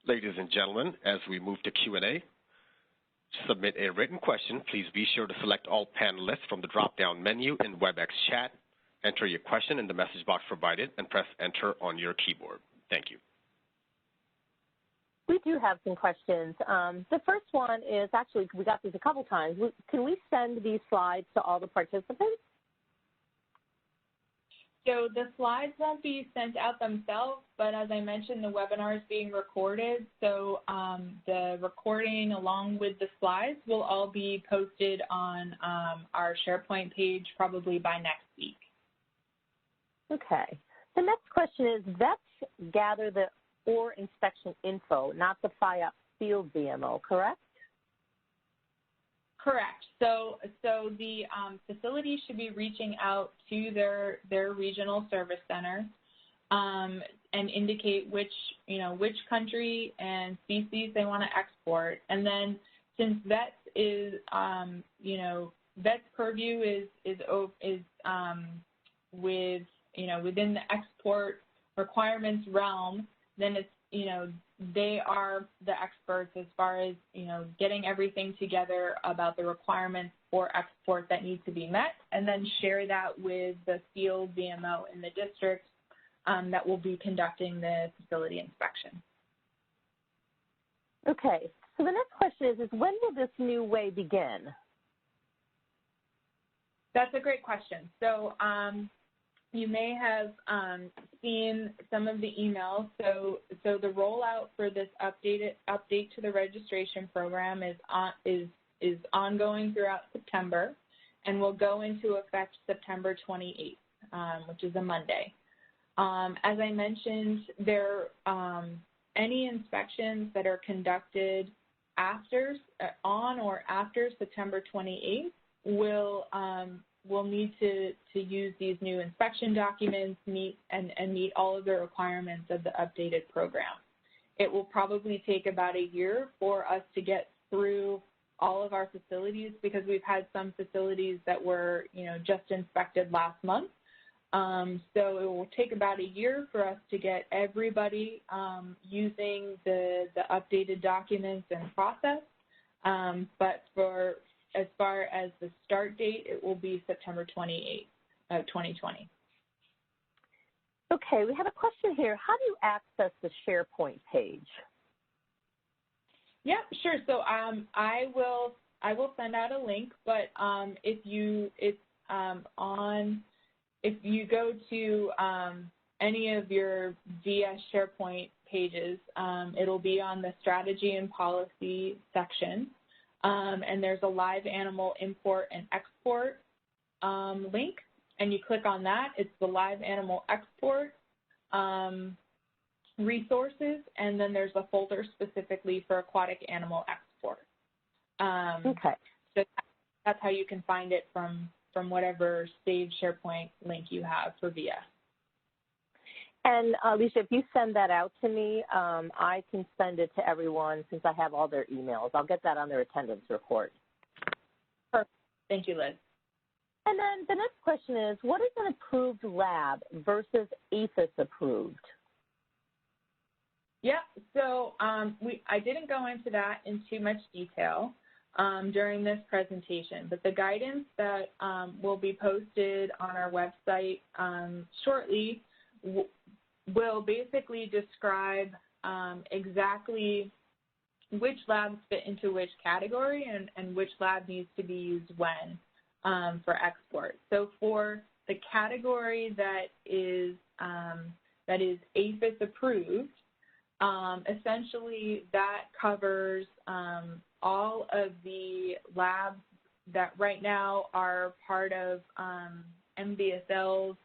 Ladies and gentlemen, as we move to Q&A, to submit a written question, please be sure to select all panelists from the drop-down menu in WebEx chat, enter your question in the message box provided, and press enter on your keyboard. Thank you. We do have some questions. The first one is, actually, we got these a couple times. Can we send these slides to all the participants? So the slides won't be sent out themselves, but as I mentioned, the webinar is being recorded. So the recording along with the slides will all be posted on our SharePoint page probably by next week. Okay. The next question is, vets gather the or inspection info, not the FIOP field VMO, correct? Correct. So the facility should be reaching out to their regional service center and indicate which country and species they want to export. And then since vets is vets purview is within the export requirements realm, then it's, they are the experts as far as, getting everything together about the requirements for export that need to be met, and then share that with the field VMO in the district that will be conducting the facility inspection. Okay, so the next question is when will this new way begin? That's a great question. So you may have seen some of the emails. So the rollout for this update to the registration program is ongoing throughout September and will go into effect September 28th, which is a Monday. As I mentioned, any inspections that are conducted on or after September 28th will need to use these new inspection documents, meet all of the requirements of the updated program. It will probably take about a year for us to get through all of our facilities because we've had some facilities that were, just inspected last month. So it will take about a year for us to get everybody using the updated documents and process. But as far as the start date, it will be September 28th of 2020. Okay, we have a question here. How do you access the SharePoint page? Yeah, sure. So I will send out a link, but if you go to any of your VS SharePoint pages, it'll be on the strategy and policy section, and there's a live animal import and export link, and you click on that. It's the live animal export resources, and then there's a folder specifically for aquatic animal export. Okay. So that's how you can find it from whatever saved SharePoint link you have for VS. And Alicia, if you send that out to me, I can send it to everyone since I have all their emails. I'll get that on their attendance report. Perfect. Thank you, Liz. And then the next question is, what is an approved lab versus APHIS approved? Yeah, so I didn't go into that in too much detail during this presentation, but the guidance that will be posted on our website shortly will basically describe exactly which labs fit into which category and which lab needs to be used when for export. So for the category that is APHIS approved, essentially that covers all of the labs that right now are part of MBSL's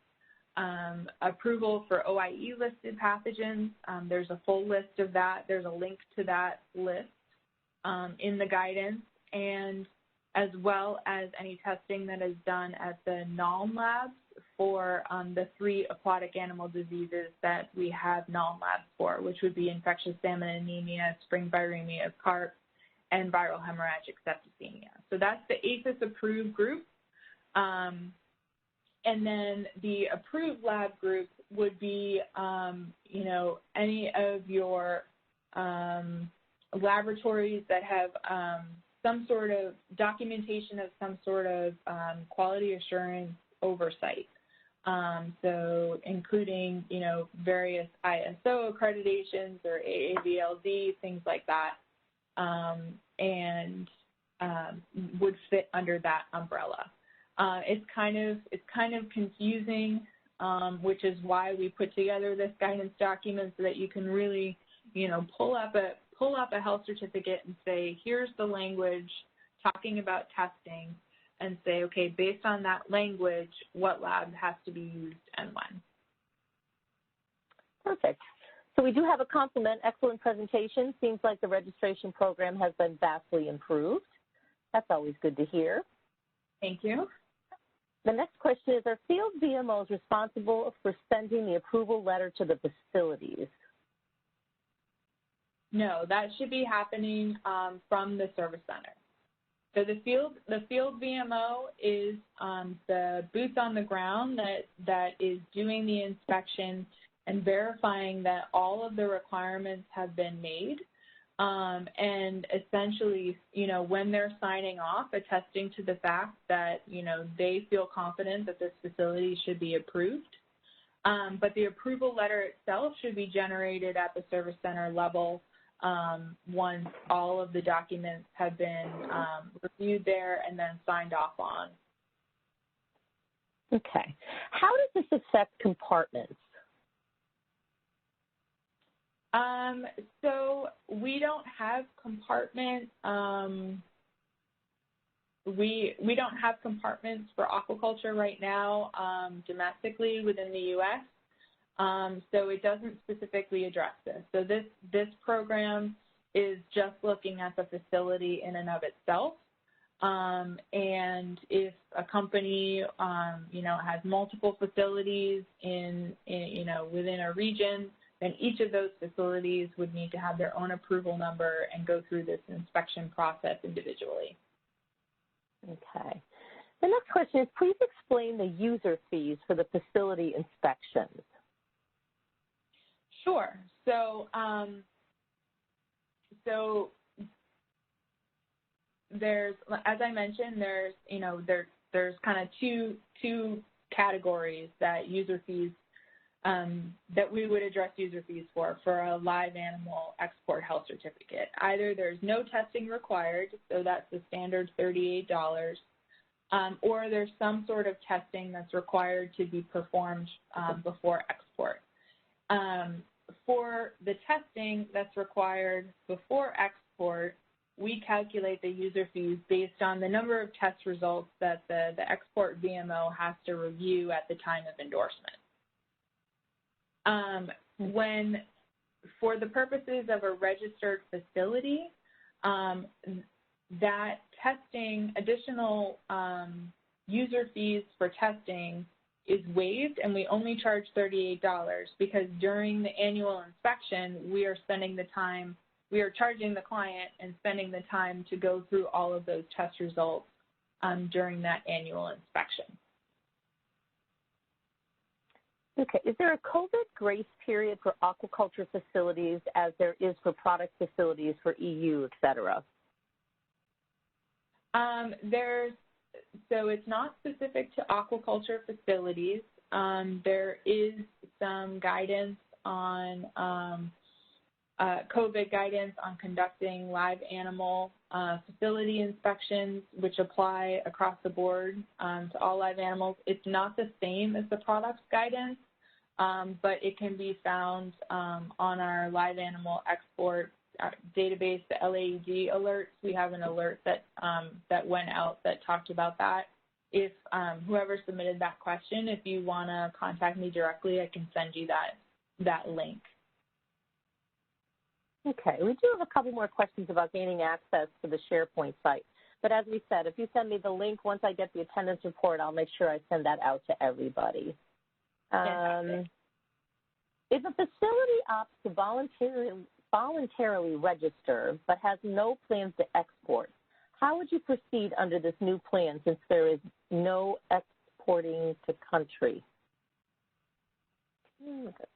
approval for OIE listed pathogens. There's a full list of that. There's a link to that list in the guidance, and as well as any testing that is done at the NALM labs for the 3 aquatic animal diseases that we have NALM labs for, which would be infectious salmon anemia, spring viremia of carp, and viral hemorrhagic septicemia. So that's the APHIS approved group. And then the approved lab group would be, any of your laboratories that have some sort of documentation of some sort of quality assurance oversight. So including, various ISO accreditations or AAVLD, things like that, and would fit under that umbrella. It's kind of confusing, which is why we put together this guidance document so that you can really, pull up a health certificate and say, here's the language talking about testing, and say, okay, based on that language, what lab has to be used and when. Perfect. So we do have a compliment. Excellent presentation. Seems like the registration program has been vastly improved. That's always good to hear. Thank you. The next question is, are field VMOs responsible for sending the approval letter to the facilities? No, that should be happening from the service center. So the field VMO is the boots on the ground that is doing the inspection and verifying that all of the requirements have been made. And essentially, when they're signing off, attesting to the fact that, they feel confident that this facility should be approved. But the approval letter itself should be generated at the service center level once all of the documents have been reviewed there and then signed off on. Okay. How does this affect compartments? So we don't have compartments. We don't have compartments for aquaculture right now domestically within the U.S. So it doesn't specifically address this. So this program is just looking at the facility in and of itself. And if a company, has multiple facilities within a region, then each of those facilities would need to have their own approval number and go through this inspection process individually. Okay. The next question is, please explain the user fees for the facility inspections. Sure. So, there's, as I mentioned, there's kind of two categories that user fees that we would address user fees for a live animal export health certificate. Either there's no testing required, so that's the standard $38, or there's some sort of testing that's required to be performed before export. For the testing that's required before export, we calculate the user fees based on the number of test results that the export VMO has to review at the time of endorsement. For the purposes of a registered facility, that testing, additional user fees for testing is waived, and we only charge $38 because during the annual inspection, we are charging the client and spending the time to go through all of those test results during that annual inspection. Okay. Is there a COVID grace period for aquaculture facilities as there is for product facilities for EU, et cetera? So it's not specific to aquaculture facilities. There is some guidance on COVID guidance on conducting live animal facility inspections, which apply across the board to all live animals. It's not the same as the products guidance, but it can be found on our live animal export database, the LAEG alerts. We have an alert that went out that talked about that. If whoever submitted that question, if you want to contact me directly, I can send you that link. Okay, we do have a couple more questions about gaining access to the SharePoint site. But as we said, if you send me the link, once I get the attendance report, I'll make sure I send that out to everybody. If a facility opts to voluntarily register but has no plans to export, how would you proceed under this new plan since there is no exporting to country?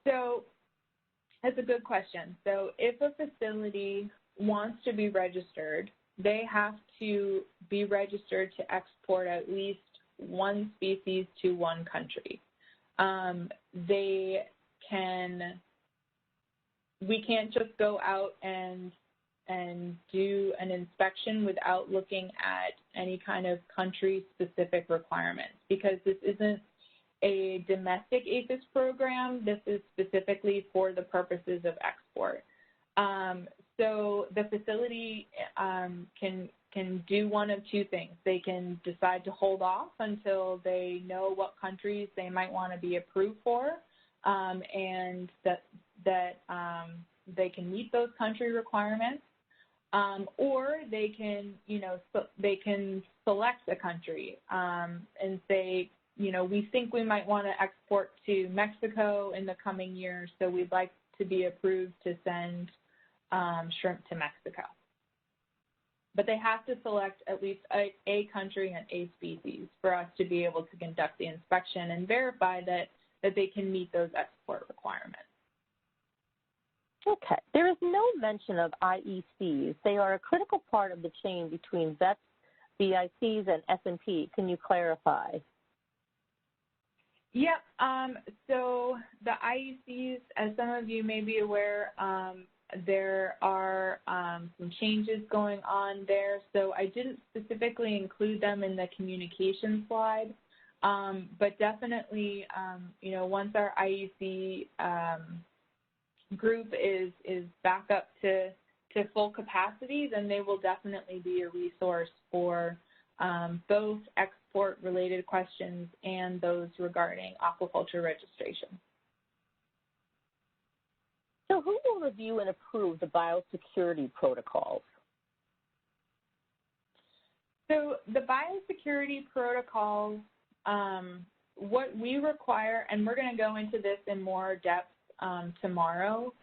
So that's a good question. So if a facility wants to be registered, they have to be registered to export at least one species to one country. We can't just go out and do an inspection without looking at any kind of country-specific requirements, because this isn't a domestic APHIS program. This is specifically for the purposes of export. So the facility can do one of two things. They can decide to hold off until they know what countries they might want to be approved for, and that they can meet those country requirements, or they can, they can select a country and say, we think we might want to export to Mexico in the coming year, so we'd like to be approved to send shrimp to Mexico. But they have to select at least a country and a species for us to be able to conduct the inspection and verify that they can meet those export requirements. Okay. There is no mention of IECs. They are a critical part of the chain between vets, BICs, and S&P. Can you clarify? Yep. So the IECs, as some of you may be aware, there are some changes going on there. So I didn't specifically include them in the communication slide, but definitely, you know, once our IEC group is back up to full capacity, then they will definitely be a resource for both export-related questions and those regarding aquaculture registration. So who will review and approve the biosecurity protocols? So the biosecurity protocols, what we require, and we're going to go into this in more depth tomorrow,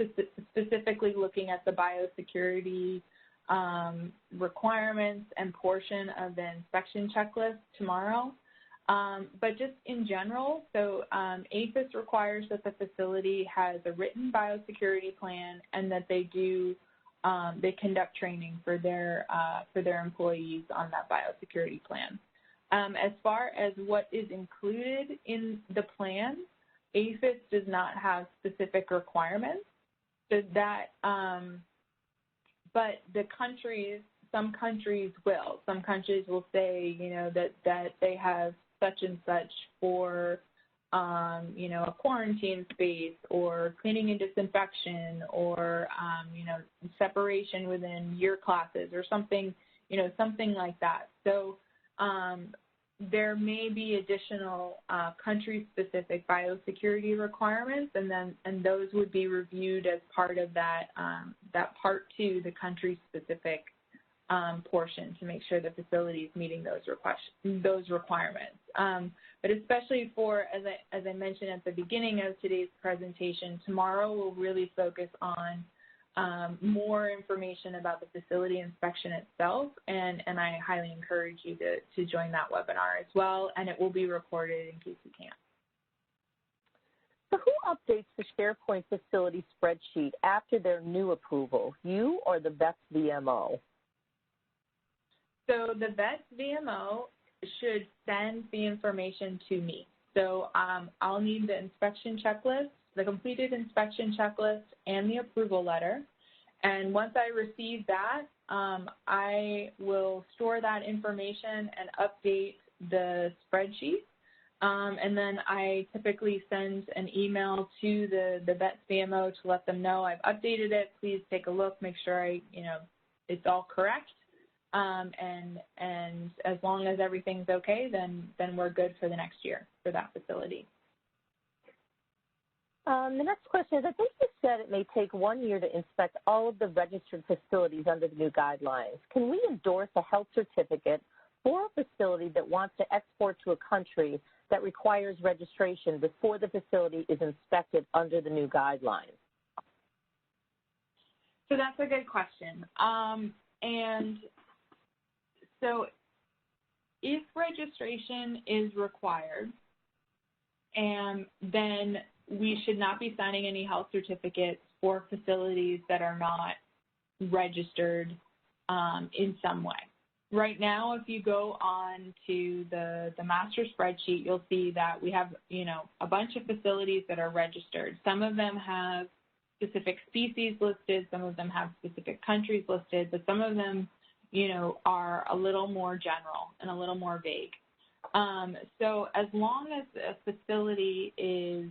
specifically looking at the biosecurity requirements and portion of the inspection checklist tomorrow. But just in general, so APHIS requires that the facility has a written biosecurity plan and that they do they conduct training for their employees on that biosecurity plan. As far as what is included in the plan, APHIS does not have specific requirements. So that, but the countries, some countries will. Some countries will say, you know, that they have such and such for, you know, a quarantine space or cleaning and disinfection or, you know, separation within year classes or something, you know, something like that. So there may be additional country-specific biosecurity requirements, and those would be reviewed as part of that that part 2, the country-specific portion, to make sure the facility is meeting those requirements. But especially for, as I mentioned at the beginning of today's presentation, tomorrow we'll really focus on more information about the facility inspection itself, and I highly encourage you to join that webinar as well, and it will be recorded in case you can't. So who updates the SharePoint facility spreadsheet after their new approval, you or the VETS VMO? So the VETS VMO should send the information to me. So I'll need the inspection checklist, the completed inspection checklist, and the approval letter. And once I receive that, I will store that information and update the spreadsheet. And then I typically send an email to the VETS VMO to let them know I've updated it. Please take a look, make sure it's all correct. And as long as everything's okay, then we're good for the next year for that facility. The next question is, I think you said it may take 1 year to inspect all of the registered facilities under the new guidelines. Can we endorse a health certificate for a facility that wants to export to a country that requires registration before the facility is inspected under the new guidelines? So that's a good question. And so if registration is required, and then we should not be signing any health certificates for facilities that are not registered in some way. Right now, if you go on to the master spreadsheet, you'll see that we have, a bunch of facilities that are registered. Some of them have specific species listed, some of them have specific countries listed, but some of them, are a little more general and a little more vague. So as long as a facility is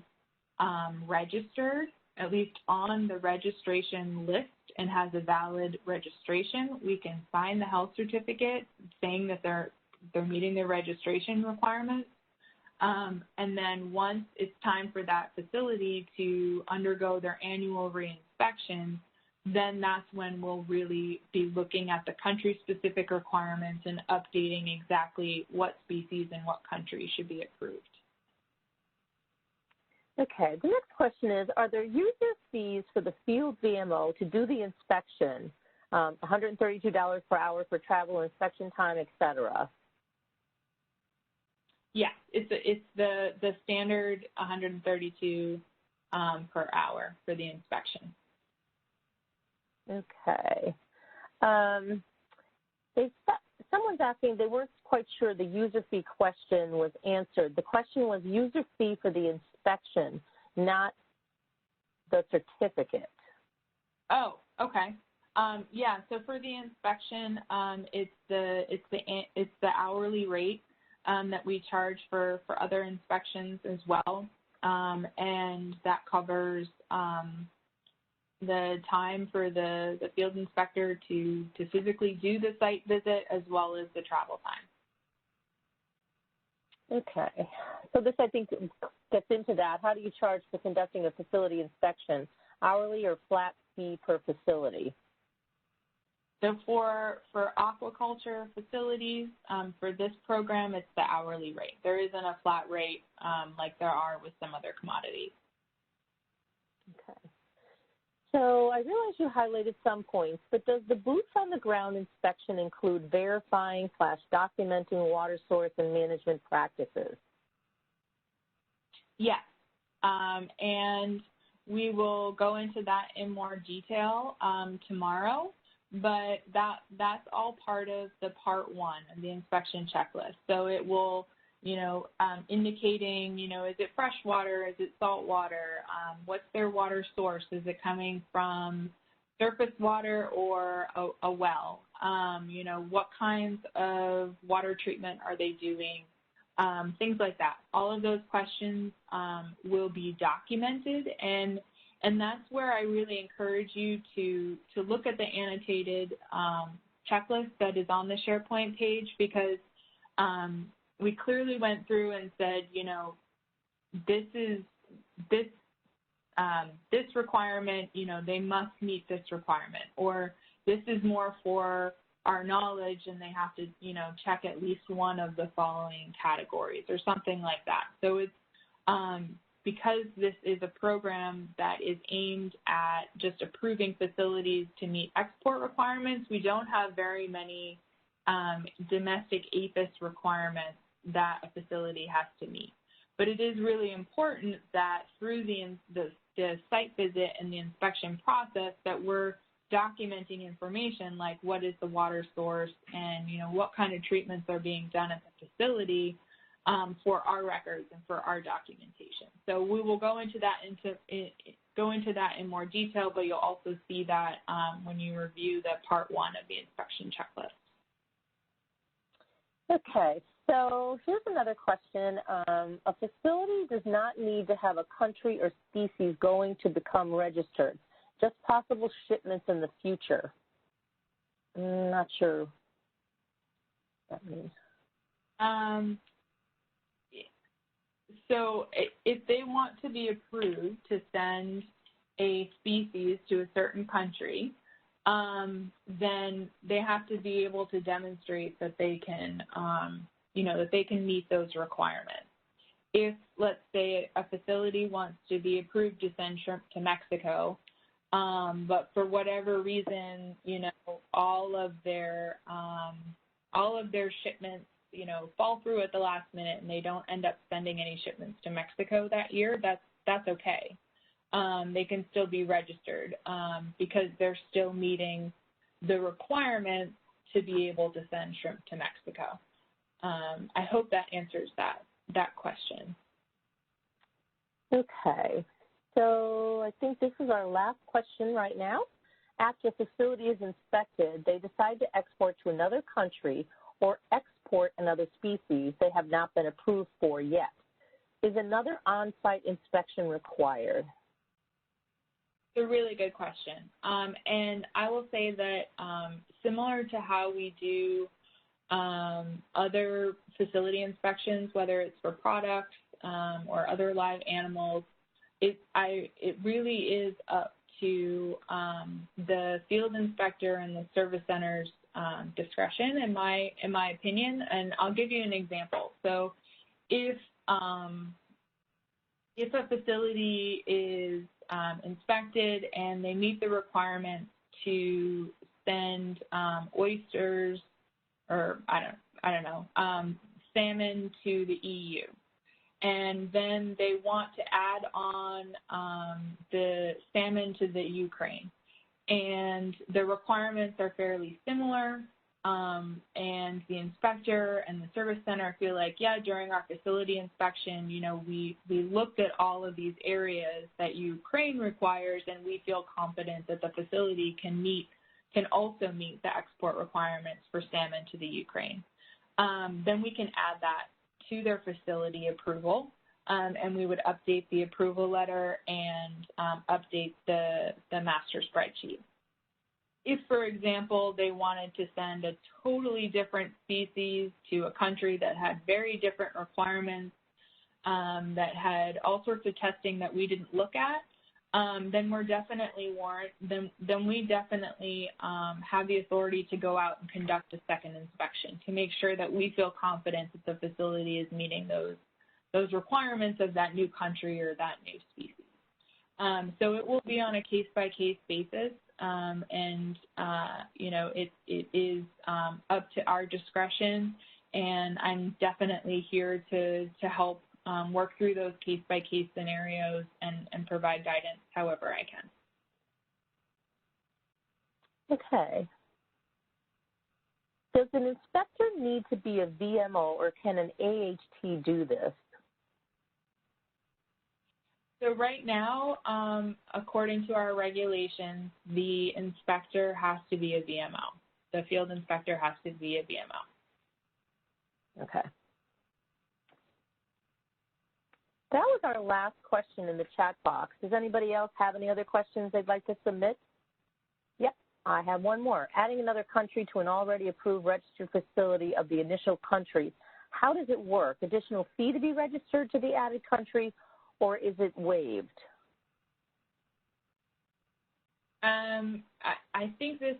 registered, at least on the registration list, and has a valid registration, we can sign the health certificate saying that they're meeting their registration requirements. And then once it's time for that facility to undergo their annual reinspection, then that's when we'll really be looking at the country-specific requirements and updating exactly what species and what country should be approved. Okay, the next question is, are there user fees for the field VMO to do the inspection, $132 per hour for travel, inspection time, et cetera? Yes, it's the standard $132 per hour for the inspection. someone's asking, they weren't quite sure the user fee question was answered. The question was user fee for the inspection, not the certificate. Oh, okay. Yeah, so for the inspection, it's the hourly rate that we charge for other inspections as well, and that covers the time for the field inspector to physically do the site visit as well as the travel time. Okay, so this I think gets into that. How do you charge for conducting a facility inspection? Hourly or flat fee per facility? So for aquaculture facilities, for this program, it's the hourly rate. There isn't a flat rate like there are with some other commodities. Okay. So I realize you highlighted some points, but does the boots on the ground inspection include verifying / documenting water source and management practices? Yes, and we will go into that in more detail tomorrow, but that's all part of the part 1 of the inspection checklist. So it will, indicating, is it fresh water, is it salt water, what's their water source, is it coming from surface water or a well, what kinds of water treatment are they doing, things like that. All of those questions will be documented, and that's where I really encourage you to look at the annotated checklist that is on the SharePoint page, because we clearly went through and said, this requirement, they must meet this requirement, or this is more for our knowledge and they have to, check at least one of the following categories or something like that. So it's because this is a program that is aimed at just approving facilities to meet export requirements, we don't have very many domestic APHIS requirements that a facility has to meet. But it is really important that through the site visit and the inspection process that we're documenting information like what is the water source and, what kind of treatments are being done at the facility for our records and for our documentation. So we will go into that in more detail, but you'll also see that when you review the part 1 of the inspection checklist. Okay, so here's another question. A facility does not need to have a country or species going to become registered, just possible shipments in the future. Not sure what that means. So if they want to be approved to send a species to a certain country, then they have to be able to demonstrate that they can, that they can meet those requirements. If, let's say, a facility wants to be approved to send shrimp to Mexico, but for whatever reason, all of their shipments, fall through at the last minute and they don't end up sending any shipments to Mexico that year, that's okay. They can still be registered because they're still meeting the requirements to be able to send shrimp to Mexico. I hope that answers that question. Okay, so I think this is our last question right now. After a facility is inspected, they decide to export to another country or export another species they have not been approved for yet. Is another on-site inspection required? It's a really good question. And I will say that similar to how we do other facility inspections, whether it's for products or other live animals, it really is up to the field inspector and the service center's discretion, in my opinion. And I'll give you an example. So if a facility is inspected and they meet the requirements to send oysters or I don't know, salmon to the EU, and then they want to add on the salmon to the Ukraine, and the requirements are fairly similar, and the inspector and the service center feel like, yeah, during our facility inspection, you know, we looked at all of these areas that Ukraine requires, and we feel confident that the facility can also meet the export requirements for salmon to the Ukraine. Then we can add that to their facility approval, and we would update the approval letter and update the master spreadsheet. If, for example, they wanted to send a totally different species to a country that had very different requirements, that had all sorts of testing that we didn't look at, then we definitely have the authority to go out and conduct a second inspection to make sure that we feel confident that the facility is meeting those requirements of that new country or that new species. So it will be on a case-by-case basis, and you know, it is up to our discretion, and I'm definitely here to help work through those case-by-case scenarios and provide guidance however I can. Okay. Does an inspector need to be a VMO, or can an AHT do this? So right now, according to our regulations, the inspector has to be a VMO. The field inspector has to be a VMO. Okay. That was our last question in the chat box. Does anybody else have any other questions they'd like to submit? Yep, I have one more. Adding another country to an already approved registered facility of the initial country, how does it work? Additional fee to be registered to the added country, or is it waived? I think this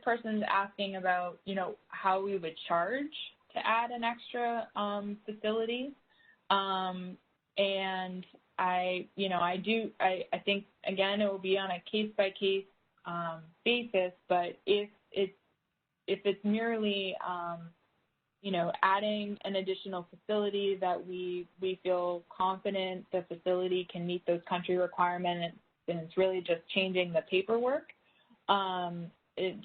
person's asking about, you know, how we would charge to add an extra facility. And I think, again, it will be on a case-by-case basis, but if it's merely, you know, adding an additional facility that we feel confident the facility can meet those country requirements, and it's really just changing the paperwork,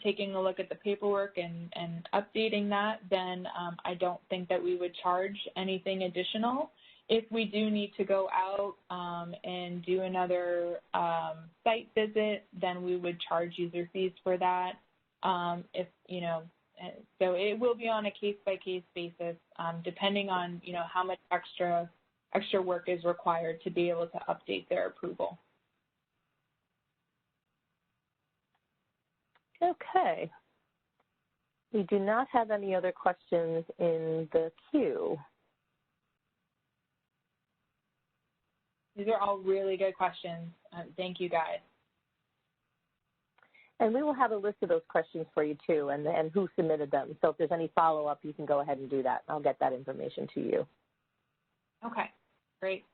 taking a look at the paperwork and updating that, then I don't think that we would charge anything additional. If we do need to go out and do another site visit, then we would charge user fees for that. If, you know, so it will be on a case-by-case basis, depending on, you know, how much extra work is required to be able to update their approval. Okay. We do not have any other questions in the queue. These are all really good questions. Thank you, guys. And we will have a list of those questions for you, too, and who submitted them. So if there's any follow-up, you can go ahead and do that. I'll get that information to you. Okay, great.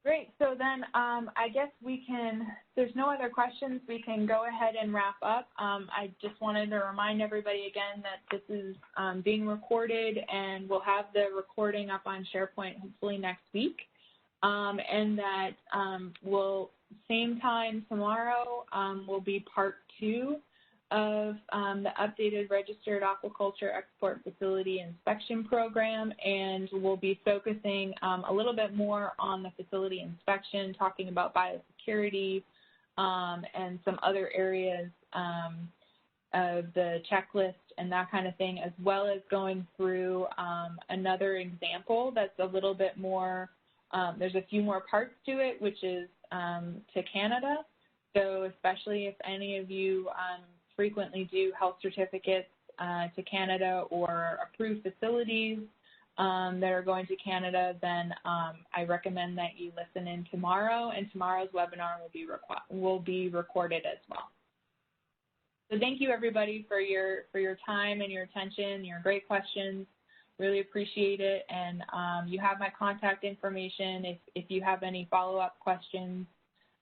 Great. So then I guess we can, if there's no other questions, we can go ahead and wrap up. I just wanted to remind everybody again that this is being recorded, and we'll have the recording up on SharePoint hopefully next week. And that same time tomorrow will be part 2 of the updated Registered Aquaculture Export Facility Inspection Program, and we'll be focusing a little bit more on the facility inspection, talking about biosecurity and some other areas of the checklist and that kind of thing, as well as going through another example that's a little bit more, there's a few more parts to it, which is to Canada. So especially if any of you frequently do health certificates to Canada or approved facilities that are going to Canada, then I recommend that you listen in tomorrow, and tomorrow's webinar will be recorded as well. So thank you, everybody, for your time and your attention, your great questions. Really appreciate it, and you have my contact information if you have any follow-up questions,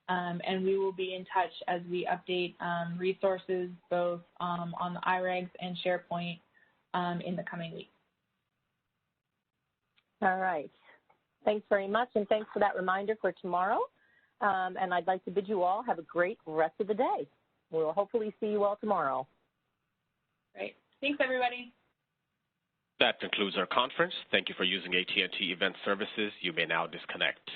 and we will be in touch as we update resources both on the iRegs and SharePoint in the coming weeks. All right. Thanks very much, and thanks for that reminder for tomorrow. And I'd like to bid you all have a great rest of the day. We'll hopefully see you all tomorrow. Great. Thanks, everybody. That concludes our conference. Thank you for using AT&T Event Services. You may now disconnect.